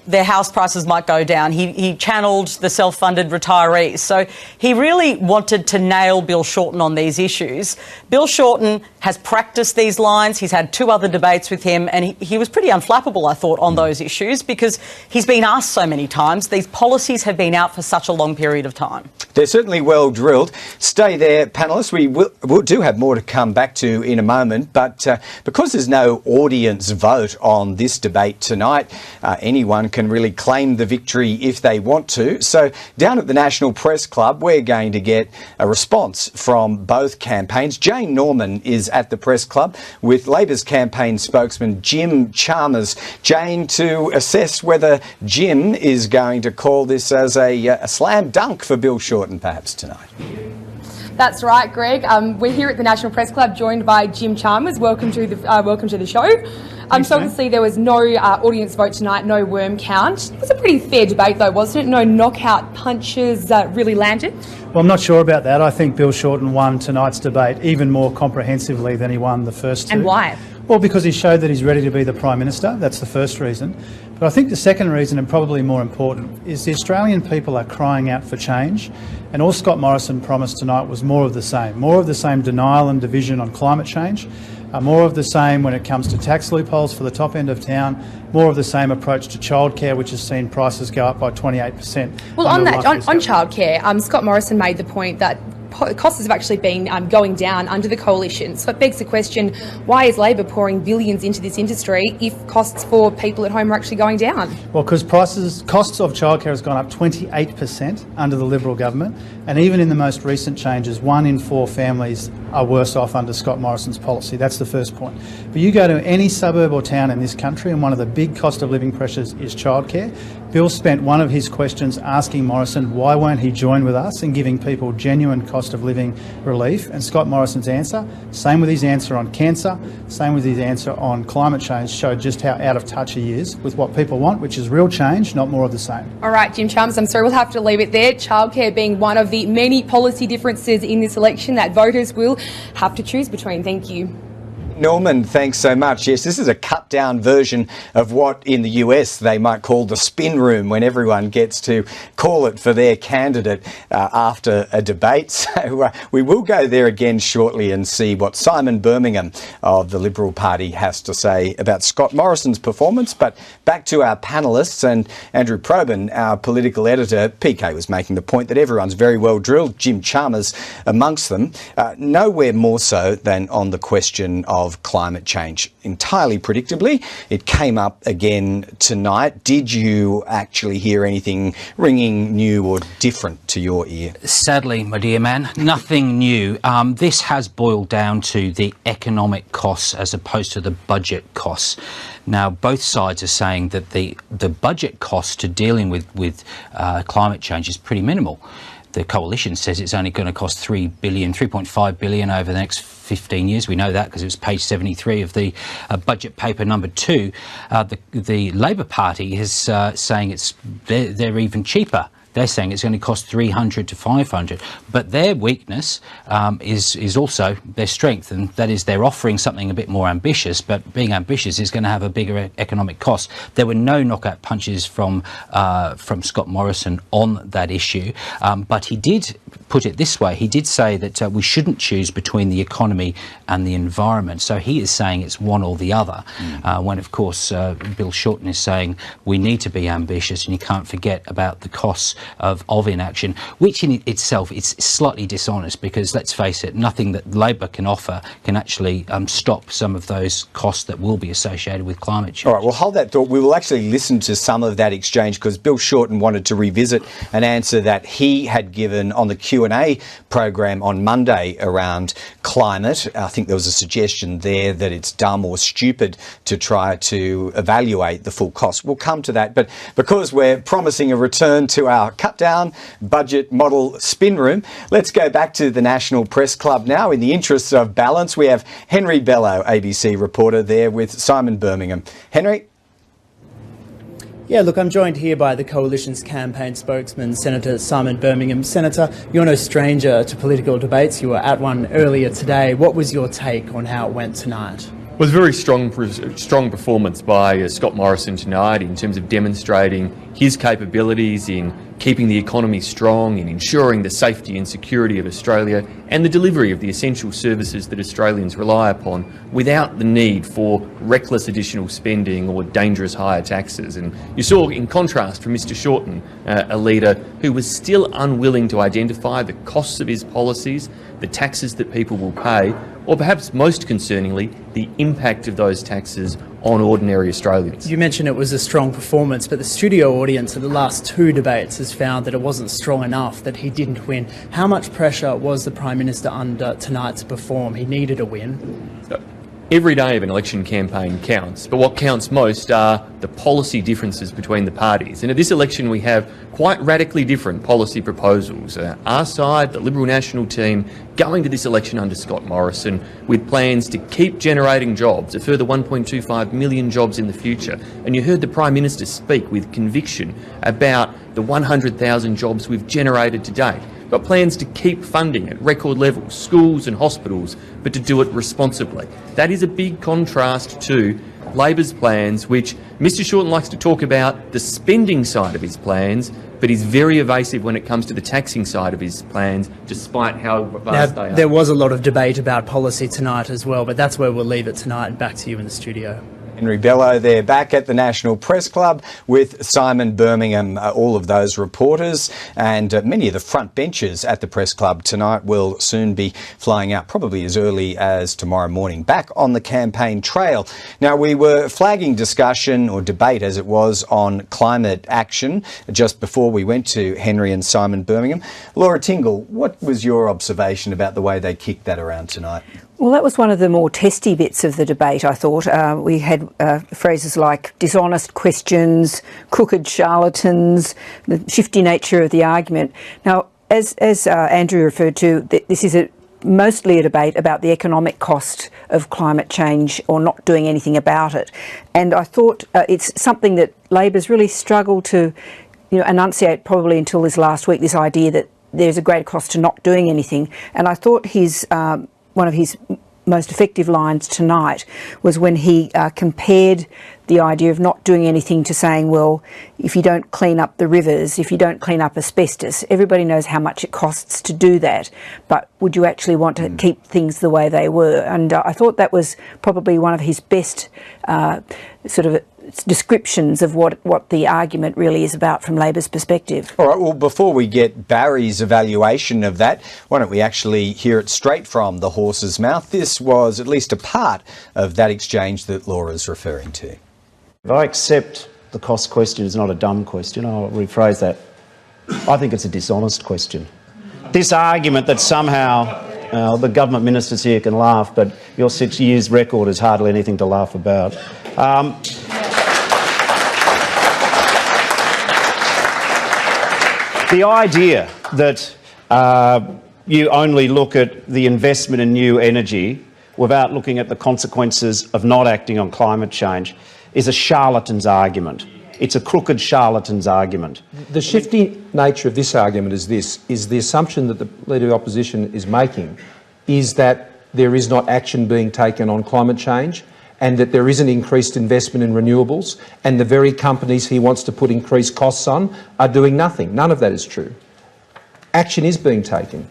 their house prices might go down. He channelled the self-funded retirees. So he really wanted to nail Bill Shorten on these issues. Bill Shorten has practiced these lines. He's had 2 other debates with him and he was pretty unflappable, I thought, on those issues because he's been asked so many times. These policies have been out for such a long period of time. They're certainly well drilled. Stay there, panellists. We do have more to come back to in a moment, but because there's no audience vote on this debate tonight, anyone can really claim the victory if they want to. So down at the National Press Club, we're going to get a response from both campaigns. Jane Norman is at the Press Club with Labor's campaign spokesman Jim Chalmers. Jane, to assess whether Jim is going to call this as a slam dunk for Bill Shorten perhaps tonight. That's right, Greg. We're here at the National Press Club, joined by Jim Chalmers. Welcome to the show. So obviously there was no audience vote tonight, no worm count. It was a pretty fair debate though, wasn't it? No knockout punches really landed. Well, I'm not sure about that. I think Bill Shorten won tonight's debate even more comprehensively than he won the first 2. And why? Well, because he showed that he's ready to be the Prime Minister. That's the first reason. But I think the second reason, and probably more important, is the Australian people are crying out for change. And all Scott Morrison promised tonight was more of the same. More of the same denial and division on climate change. More of the same when it comes to tax loopholes for the top end of town, more of the same approach to childcare, which has seen prices go up by 28%. Well, on childcare, Scott Morrison made the point that costs have actually been going down under the Coalition. So it begs the question, why is Labor pouring billions into this industry if costs for people at home are actually going down? Well, because costs of childcare has gone up 28% under the Liberal government, and even in the most recent changes, 1 in 4 families are worse off under Scott Morrison's policy. That's the first point. But you go to any suburb or town in this country and one of the big cost of living pressures is childcare. Bill spent one of his questions asking Morrison why won't he join with us in giving people genuine cost of living relief, and Scott Morrison's answer, same with his answer on cancer, same with his answer on climate change, showed just how out of touch he is with what people want, which is real change, not more of the same. All right, Jim Chalmers, I'm sorry, we'll have to leave it there. Childcare being one of the many policy differences in this election that voters will have to choose between. Thank you. Norman, thanks so much. Yes, this is a cut-down version of what in the US they might call the spin room, when everyone gets to call it for their candidate after a debate. So we will go there again shortly and see what Simon Birmingham of the Liberal Party has to say about Scott Morrison's performance. But back to our panellists, and Andrew Probyn, our political editor. PK was making the point that everyone's very well drilled, Jim Chalmers amongst them, nowhere more so than on the question of climate change. Entirely predictably, it came up again tonight. Did you actually hear anything ringing new or different to your ear? Sadly, my dear man, nothing new. This has boiled down to the economic costs as opposed to the budget costs. Now, both sides are saying that the budget cost to dealing with climate change is pretty minimal. the coalition says it's only going to cost $3.5 billion over the next 15 years. We know that because it was page 73 of the budget paper number 2. The Labor Party is saying they're even cheaper. They're saying it's going to cost 300 to 500, but their weakness is also their strength, and that is they're offering something a bit more ambitious. But being ambitious is going to have a bigger economic cost. There were no knockout punches from Scott Morrison on that issue, but he did put it this way. He did say that we shouldn't choose between the economy and the environment. So he is saying it's one or the other. When of course Bill Shorten is saying we need to be ambitious, and you can't forget about the costs of inaction, which in itself is slightly dishonest, because let's face it, nothing that Labor can offer can actually stop some of those costs that will be associated with climate change. All right, well, hold that thought. We will actually listen to some of that exchange, because Bill Shorten wanted to revisit an answer that he had given on the Q&A program on Monday around climate. I think there was a suggestion there that it's dumb or stupid to try to evaluate the full cost. We'll come to that, but because we're promising a return to our cut-down budget model spin room, let's go back to the National Press Club now. In the interests of balance, we have Henry Bello, ABC reporter, there with Simon Birmingham. Henry? Yeah, look, I'm joined here by the Coalition's campaign spokesman, Senator Simon Birmingham. Senator, you're no stranger to political debates. You were at one earlier today. What was your take on how it went tonight? It was a very strong performance by Scott Morrison tonight in terms of demonstrating his capabilities in keeping the economy strong, in ensuring the safety and security of Australia and the delivery of the essential services that Australians rely upon without the need for reckless additional spending or dangerous higher taxes. And you saw, in contrast from Mr Shorten, a leader who was still unwilling to identify the costs of his policies, the taxes that people will pay, or perhaps most concerningly, the impact of those taxes on ordinary Australians. You mentioned it was a strong performance, but the studio audience at the last 2 debates has found that it wasn't strong enough, that he didn't win. How much pressure was the Prime Minister under tonight to perform? He needed a win. Every day of an election campaign counts, but what counts most are the policy differences between the parties. And at this election we have quite radically different policy proposals. Our side, the Liberal National team, going to this election under Scott Morrison with plans to keep generating jobs, a further 1.25 million jobs in the future. And you heard the Prime Minister speak with conviction about the 100,000 jobs we've generated to date. Got plans to keep funding at record levels, schools and hospitals, but to do it responsibly. That is a big contrast to Labor's plans, which Mr Shorten likes to talk about the spending side of his plans, but he's very evasive when it comes to the taxing side of his plans, despite how vast they are. There was a lot of debate about policy tonight as well, but that's where we'll leave it tonight, and back to you in the studio. Henry Bello there, back at the National Press Club with Simon Birmingham. All of those reporters and many of the front benchers at the Press Club tonight will soon be flying out, probably as early as tomorrow morning, back on the campaign trail. Now, we were flagging discussion, or debate as it was, on climate action just before we went to Henry and Simon Birmingham. Laura Tingle, what was your observation about the way they kicked that around tonight? Well, that was one of the more testy bits of the debate, I thought. We had phrases like dishonest questions, crooked charlatans, the shifty nature of the argument. Now, as Andrew referred to, this is mostly a debate about the economic cost of climate change or not doing anything about it. And I thought it's something that Labor's really struggled to enunciate probably until this last week, this idea that there's a greater cost to not doing anything. And I thought one of his most effective lines tonight was when he compared the idea of not doing anything to saying, well, if you don't clean up the rivers, if you don't clean up asbestos, everybody knows how much it costs to do that, but would you actually want to keep things the way they were? And I thought that was probably one of his best sort of descriptions of what the argument really is about from Labor's perspective. All right, well, before we get Barry's evaluation of that, why don't we actually hear it straight from the horse's mouth? This was at least a part of that exchange that Laura's referring to. I accept the cost question is not a dumb question. I'll rephrase that. I think it's a dishonest question. This argument that somehow the government ministers here can laugh, but your 6 years record is hardly anything to laugh about. The idea that you only look at the investment in new energy without looking at the consequences of not acting on climate change is a charlatan's argument. It's a crooked charlatan's argument. The shifty nature of this argument is this, is the assumption that the Leader of the Opposition is making is that there is not action being taken on climate change and that there isn't increased investment in renewables and the very companies he wants to put increased costs on are doing nothing. None of that is true. Action is being taken.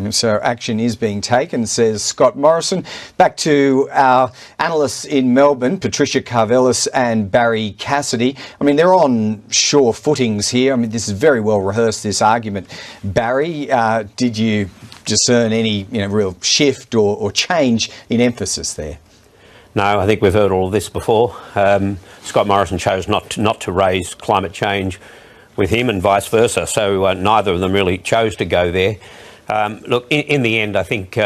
So action is being taken, says Scott Morrison. Back to our analysts in Melbourne, Patricia Carvelis and Barry Cassidy. I mean, they're on sure footings here. I mean, this is very well rehearsed, this argument. Barry, did you discern any real shift or change in emphasis there? No, I think we've heard all of this before. Scott Morrison chose not to raise climate change with him and vice versa, so neither of them really chose to go there. Look, in the end, I think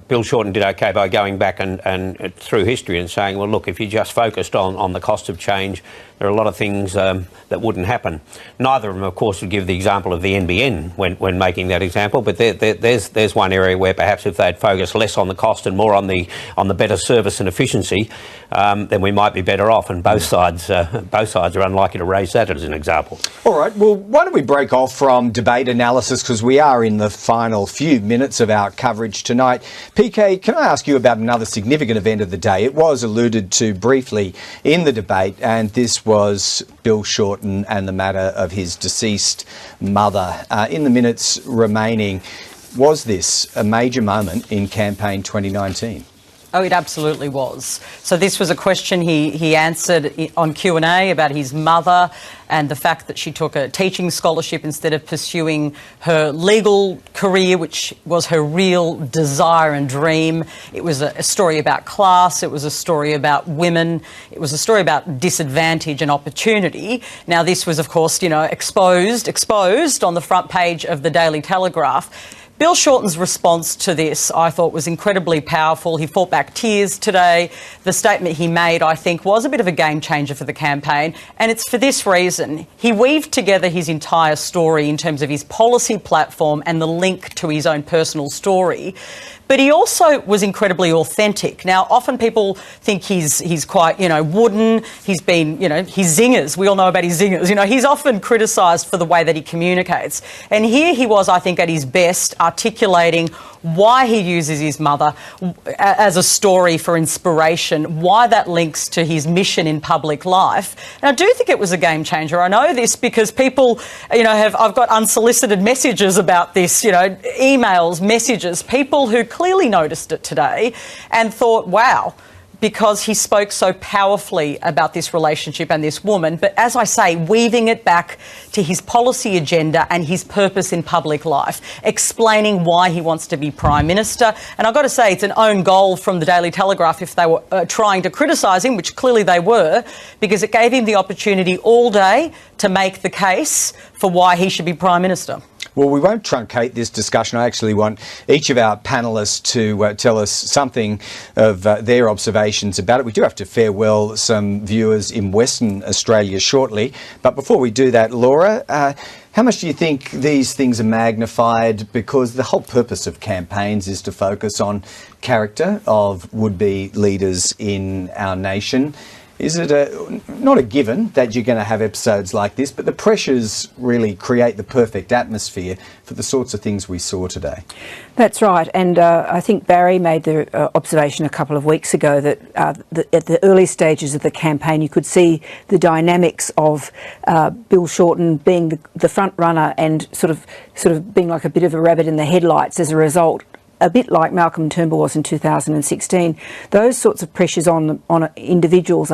Bill Shorten did okay by going back and through history and saying, well, look, if you just focused on the cost of change, there are a lot of things that wouldn't happen. Neither of them, of course, would give the example of the NBN when making that example, but there's one area where perhaps if they'd focused less on the cost and more on the better service and efficiency, then we might be better off. And both sides are unlikely to raise that as an example. All right, well, why don't we break off from debate analysis because we are in the final few minutes of our coverage tonight. PK, can I ask you about another significant event of the day? It was alluded to briefly in the debate, and this was Bill Shorten and the matter of his deceased mother. In the minutes remaining, was this a major moment in campaign 2019? Oh, it absolutely was. So this was a question he answered on Q&A about his mother and the fact that she took a teaching scholarship instead of pursuing her legal career, which was her real desire and dream. It was a story about class. It was a story about women. It was a story about disadvantage and opportunity. Now, this was, of course, exposed on the front page of the Daily Telegraph. Bill Shorten's response to this, I thought, was incredibly powerful. He fought back tears today. The statement he made, I think, was a bit of a game changer for the campaign, and it's for this reason. He weaved together his entire story in terms of his policy platform and the link to his own personal story. But he also was incredibly authentic. Now, often people think he's quite, wooden. He's been, his zingers. We all know about his zingers. He's often criticised for the way that he communicates. And here he was, I think, at his best, articulating why he uses his mother as a story for inspiration, why that links to his mission in public life. And I do think it was a game changer. I know this because people, I've got unsolicited messages about this, emails, messages, people who clearly noticed it today and thought, wow, because he spoke so powerfully about this relationship and this woman, but as I say, weaving it back to his policy agenda and his purpose in public life, explaining why he wants to be Prime Minister. And I've got to say, it's an own goal from the Daily Telegraph if they were trying to criticise him, which clearly they were, because it gave him the opportunity all day to make the case for why he should be Prime Minister. Well, we won't truncate this discussion. I actually want each of our panellists to tell us something of their observations about it. We do have to farewell some viewers in Western Australia shortly. But before we do that, Laura, how much do you think these things are magnified? Because the whole purpose of campaigns is to focus on character of would-be leaders in our nation. Is it not a given that you're going to have episodes like this, but the pressures really create the perfect atmosphere for the sorts of things we saw today? That's right, and I think Barry made the observation a couple of weeks ago that at the early stages of the campaign you could see the dynamics of Bill Shorten being the front runner and sort of being like a bit of a rabbit in the headlights as a result. A bit like Malcolm Turnbull was in 2016. Those sorts of pressures on individuals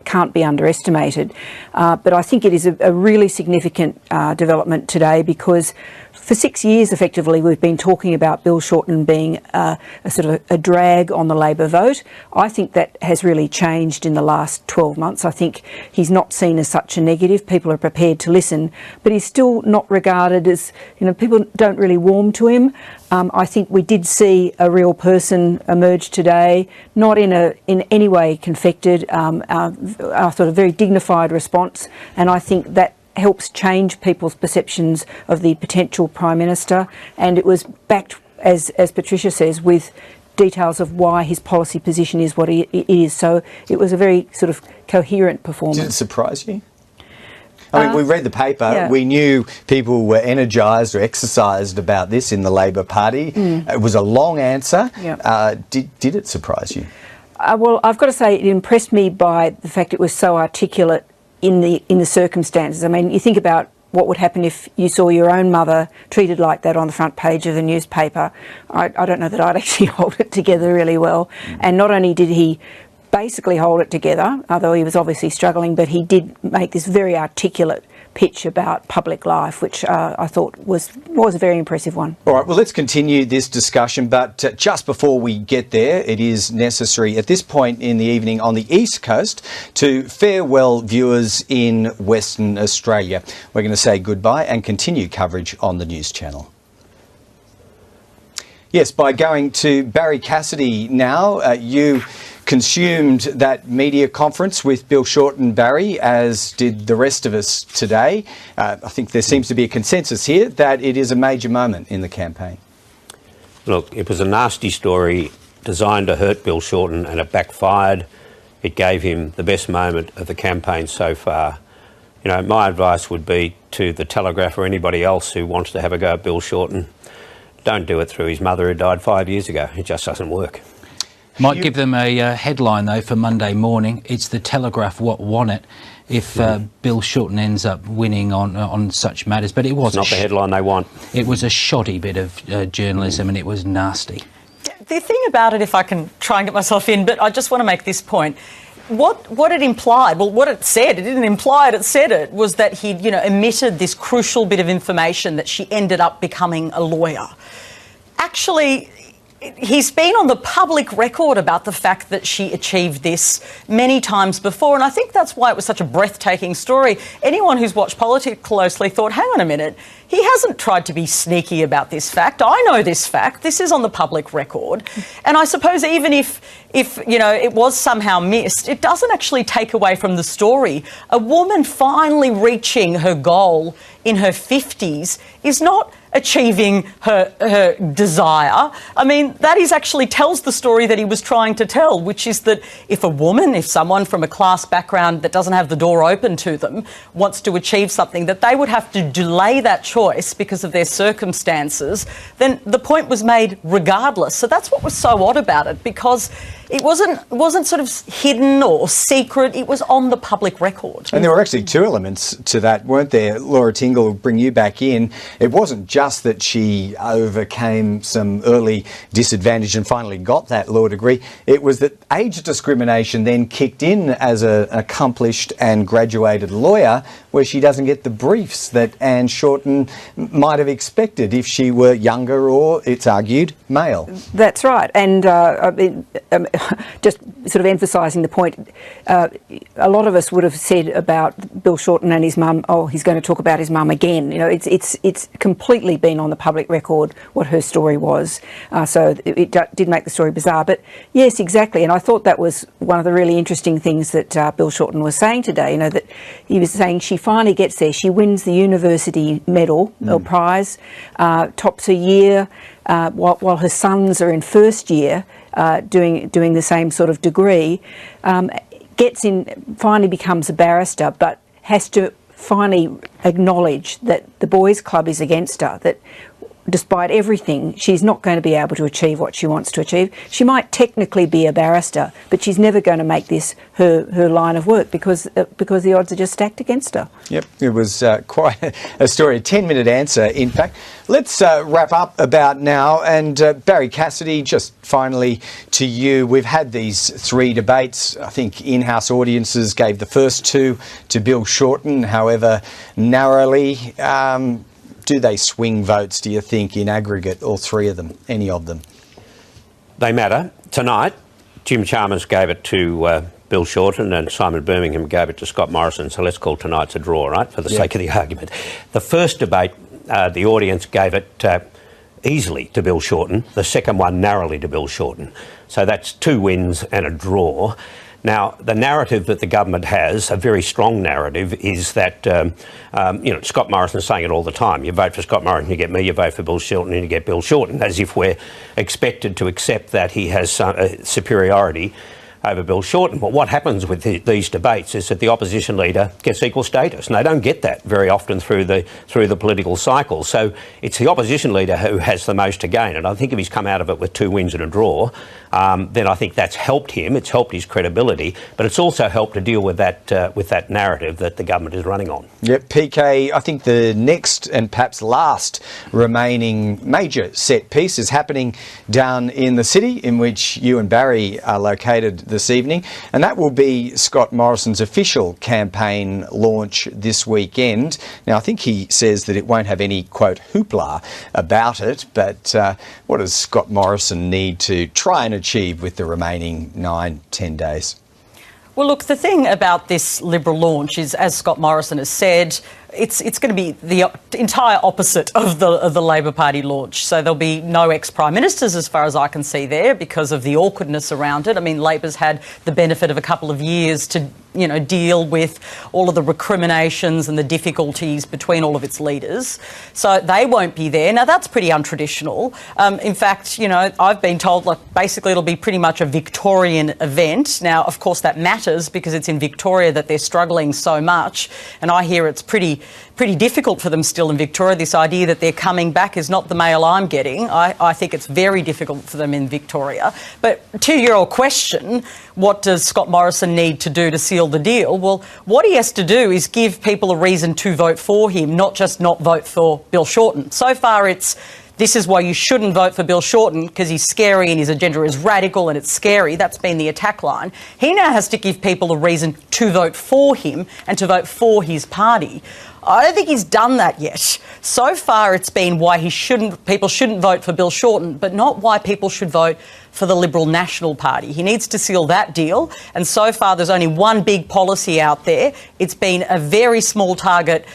can't be underestimated. But I think it is a really significant development today because for 6 years, effectively, we've been talking about Bill Shorten being a sort of a drag on the Labor vote. I think that has really changed in the last 12 months. I think he's not seen as such a negative. People are prepared to listen, but he's still not regarded as, people don't really warm to him. I think we did see a real person emerge today, not in any way confected, a sort of very dignified response, and I think that helps change people's perceptions of the potential Prime Minister, and it was backed, as Patricia says, with details of why his policy position is what it is. So it was a very sort of coherent performance. Did it surprise you? I mean, we read the paper. Yeah. We knew people were energised or exercised about this in the Labor Party. It was a long answer. Yeah. Did it surprise you? Well, I've got to say it impressed me by the fact it was so articulate in the circumstances. I mean, you think about what would happen if you saw your own mother treated like that on the front page of the newspaper. I don't know that I'd actually hold it together really well. And not only did he basically hold it together, although he was obviously struggling, but he did make this very articulate pitch about public life, which I thought was a very impressive one. All right, well, let's continue this discussion, but just before we get there, it is necessary at this point in the evening on the East Coast to farewell viewers in Western Australia. We're going to say goodbye and continue coverage on the News Channel. Yes, by going to Barry Cassidy now, you consumed that media conference with Bill Shorten, Barry, as did the rest of us today. I think there seems to be a consensus here that it is a major moment in the campaign. Look, it was a nasty story designed to hurt Bill Shorten, and it backfired. It gave him the best moment of the campaign so far. You know, my advice would be to the Telegraph or anybody else who wants to have a go at Bill Shorten, don't do it through his mother who died 5 years ago. It just doesn't work. Might give them a headline, though, for Monday morning. It's the Telegraph what won it if Bill Shorten ends up winning on such matters. But it was not the headline they want. It was a shoddy bit of journalism, and it was nasty. The thing about it, if I can try and get myself in, but I just want to make this point. What it implied, well, what it said, it didn't imply it, it said it, was that he'd, omitted this crucial bit of information that she ended up becoming a lawyer. Actually, he's been on the public record about the fact that she achieved this many times before, and I think that's why it was such a breathtaking story. Anyone who's watched politics closely thought, hang on a minute, he hasn't tried to be sneaky about this fact. I know this fact. This is on the public record. And I suppose even if it was somehow missed, it doesn't actually take away from the story. A woman finally reaching her goal in her 50s is not achieving her desire. I mean, that actually tells the story that he was trying to tell, which is that if someone from a class background that doesn't have the door open to them wants to achieve something, that they would have to delay that choice because of their circumstances, then the point was made regardless. So that's what was so odd about it, because it wasn't sort of hidden or secret. It was on the public record. And there were actually two elements to that, weren't there? Laura Tingle, will bring you back in. It wasn't just that she overcame some early disadvantage and finally got that law degree. It was that age discrimination then kicked in as an accomplished and graduated lawyer, where she doesn't get the briefs that Anne Shorten might have expected if she were younger or, it's argued, male. That's right. And just sort of emphasising the point, a lot of us would have said about Bill Shorten and his mum, oh, he's going to talk about his mum again. It's completely been on the public record what her story was. So it did make the story bizarre. But yes, exactly. And I thought that was one of the really interesting things that Bill Shorten was saying today, that he was saying she finally gets there. She wins the university medal or prize, tops a year, while her sons are in first year doing the same sort of degree, gets in, finally becomes a barrister, but has to finally acknowledge that the boys' club is against her, that despite everything, she's not going to be able to achieve what she wants to achieve. She might technically be a barrister, but she's never going to make this her line of work because the odds are just stacked against her. Yep, it was quite a story, a 10-minute answer, in fact. Let's wrap up about now. And Barry Cassidy, just finally to you. We've had these three debates. I think in-house audiences gave the first two to Bill Shorten, however narrowly. Do they swing votes, do you think, in aggregate, all three of them, any of them? They matter. Tonight, Jim Chalmers gave it to Bill Shorten and Simon Birmingham gave it to Scott Morrison, so let's call tonight's a draw, right, for the sake of the argument. The first debate, the audience gave it easily to Bill Shorten, the second one narrowly to Bill Shorten. So that's 2 wins and a draw. Now, the narrative that the government has, a very strong narrative, is that, Scott Morrison is saying it all the time. You vote for Scott Morrison, you get me, you vote for Bill Shorten, and you get Bill Shorten, as if we're expected to accept that he has superiority over Bill Shorten. But what happens with these debates is that the opposition leader gets equal status, and they don't get that very often through the political cycle. So it's the opposition leader who has the most to gain, and I think if he's come out of it with 2 wins and a draw, then I think that's helped him. It's helped his credibility, but it's also helped to deal with that narrative that the government is running on. Yep, PK, I think the next and perhaps last remaining major set piece is happening down in the city in which you and Barry are located this evening, and that will be Scott Morrison's official campaign launch this weekend. Now, I think he says that it won't have any, quote, hoopla about it, but what does Scott Morrison need to try and achieve with the remaining 9-10 days? Well, look, the thing about this Liberal launch is, as Scott Morrison has said, it's going to be the entire opposite of the Labor Party launch. So there'll be no ex-Prime Ministers, as far as I can see there, because of the awkwardness around it. I mean, Labor's had the benefit of a couple of years to, deal with all of the recriminations and the difficulties between all of its leaders. So they won't be there. Now, that's pretty untraditional. In fact, I've been told, basically it'll be pretty much a Victorian event. Now, of course, that matters because it's in Victoria that they're struggling so much. And I hear it's pretty difficult for them still in Victoria. This idea that they're coming back is not the mail I'm getting. I think it's very difficult for them in Victoria. But to your question, what does Scott Morrison need to do to seal the deal? Well, what he has to do is give people a reason to vote for him, not just not vote for Bill Shorten. So far this is why you shouldn't vote for Bill Shorten, because he's scary and his agenda is radical and it's scary. That's been the attack line. He now has to give people a reason to vote for him and to vote for his party. I don't think he's done that yet. So far it's been why people shouldn't vote for Bill Shorten, but not why people should vote for the Liberal National Party. He needs to seal that deal, and so far there's only one big policy out there. It's been a very small target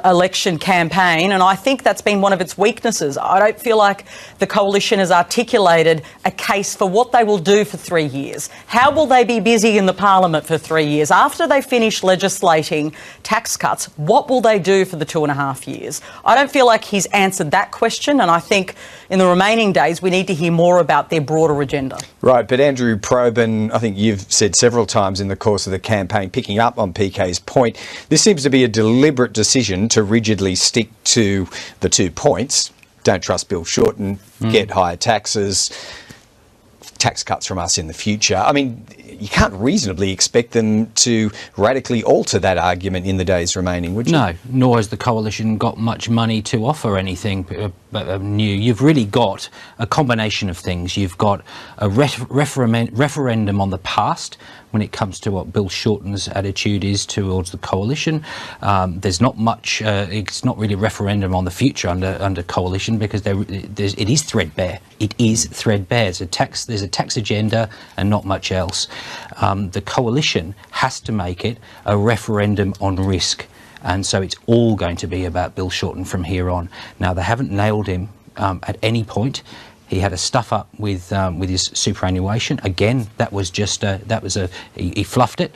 election campaign, and I think that's been one of its weaknesses. I don't feel like the coalition has articulated a case for what they will do for 3 years. How will they be busy in the parliament for 3 years? After they finish legislating tax cuts, what will they do for the 2.5 years? I don't feel like he's answered that question, and I think in the remaining days we need to hear more about their broader agenda. Right, but Andrew Probyn, I think you've said several times in the course of the campaign, picking up on PK's point, this seems to be a deliberate decision to rigidly stick to the 2 points. Don't trust Bill Shorten, get higher taxes, tax cuts from us in the future. I mean, you can't reasonably expect them to radically alter that argument in the days remaining, would you? No, nor has the coalition got much money to offer anything new. You've really got a combination of things. You've got a referendum on the past when it comes to what Bill Shorten's attitude is towards the coalition. There's not much, it's not really a referendum on the future under coalition, because it is threadbare. It is threadbare. There's a tax agenda and not much else. The coalition has to make it a referendum on risk. And so it's all going to be about Bill Shorten from here on. Now, they haven't nailed him at any point. He had a stuff up with his superannuation. Again, that was just he fluffed it,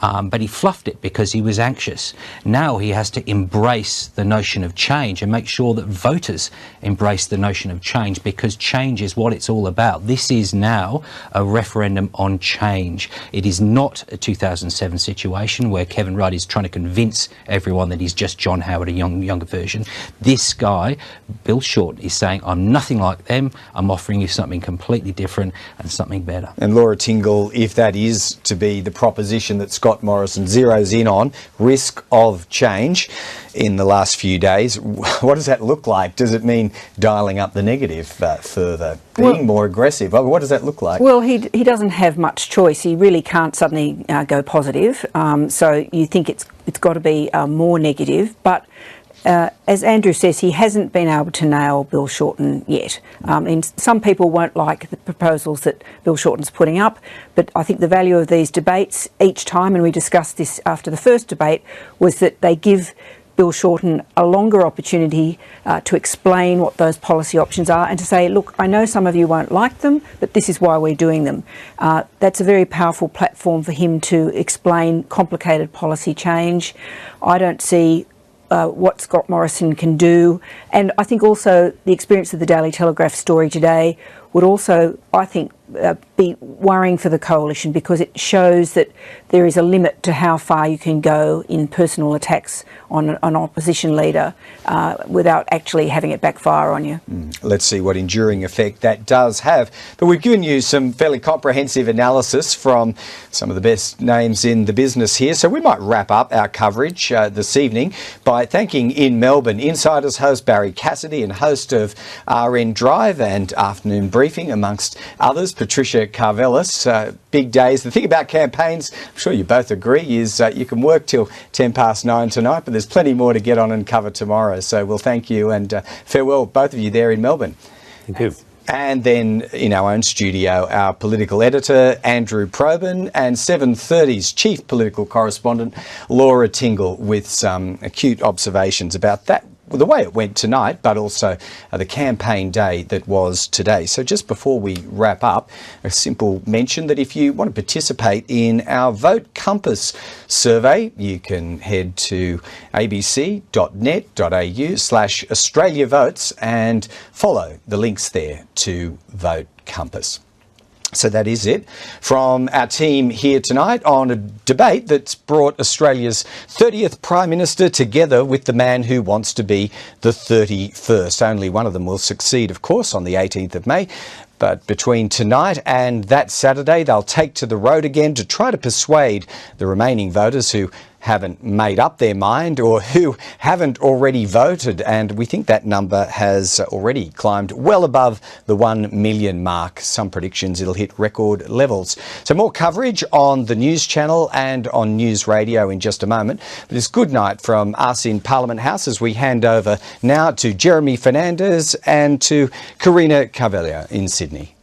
but he fluffed it because he was anxious. Now he has to embrace the notion of change and make sure that voters embrace the notion of change, because change is what it's all about. This is now a referendum on change. It is not a 2007 situation where Kevin Rudd is trying to convince everyone that he's just John Howard, a younger version. This guy, Bill Shorten, is saying, I'm nothing like them. I'm offering you something completely different and something better. And Laura Tingle, if that is to be the proposition that Scott Morrison zeroes in on, risk of change in the last few days, what does that look like? Does it mean dialing up the negative further, being more aggressive? What does that look like? Well, he doesn't have much choice. He really can't suddenly go positive. So you think it's got to be more negative, but as Andrew says, he hasn't been able to nail Bill Shorten yet. And some people won't like the proposals that Bill Shorten's putting up, but I think the value of these debates each time, and we discussed this after the first debate, was that they give Bill Shorten a longer opportunity to explain what those policy options are and to say, look, I know some of you won't like them, but this is why we're doing them. That's a very powerful platform for him to explain complicated policy change. I don't see what Scott Morrison can do, and I think also the experience of the Daily Telegraph story today would also, I think, be worrying for the coalition, because it shows that there is a limit to how far you can go in personal attacks on an opposition leader without actually having it backfire on you. Let's see what enduring effect that does have. But we've given you some fairly comprehensive analysis from some of the best names in the business here. So we might wrap up our coverage this evening by thanking in Melbourne Insiders host Barry Cassidy and host of RN Drive and Afternoon Briefing, amongst others, Patricia Carvelis. Big days. The thing about campaigns, I'm sure you both agree, is you can work till 9:10 tonight, but there's plenty more to get on and cover tomorrow. So we'll thank you and farewell, both of you there in Melbourne. Thank you. And then in our own studio, our political editor, Andrew Probyn, and 7:30's chief political correspondent, Laura Tingle, with some acute observations about that, the way it went tonight, but also the campaign day that was today. So just before we wrap up, a simple mention that if you want to participate in our Vote Compass survey, you can head to abc.net.au/Australia Votes and follow the links there to Vote Compass. So that is it from our team here tonight on a debate that's brought Australia's 30th Prime Minister together with the man who wants to be the 31st. Only one of them will succeed, of course, on the 18th of May. But between tonight and that Saturday, they'll take to the road again to try to persuade the remaining voters who haven't made up their mind or who haven't already voted. And we think that number has already climbed well above the 1 million mark. Some predictions it'll hit record levels. So more coverage on the News Channel and on News Radio in just a moment. But it's good night from us in Parliament House as we hand over now to Jeremy Fernandez and to Karina Carvalho in Sydney.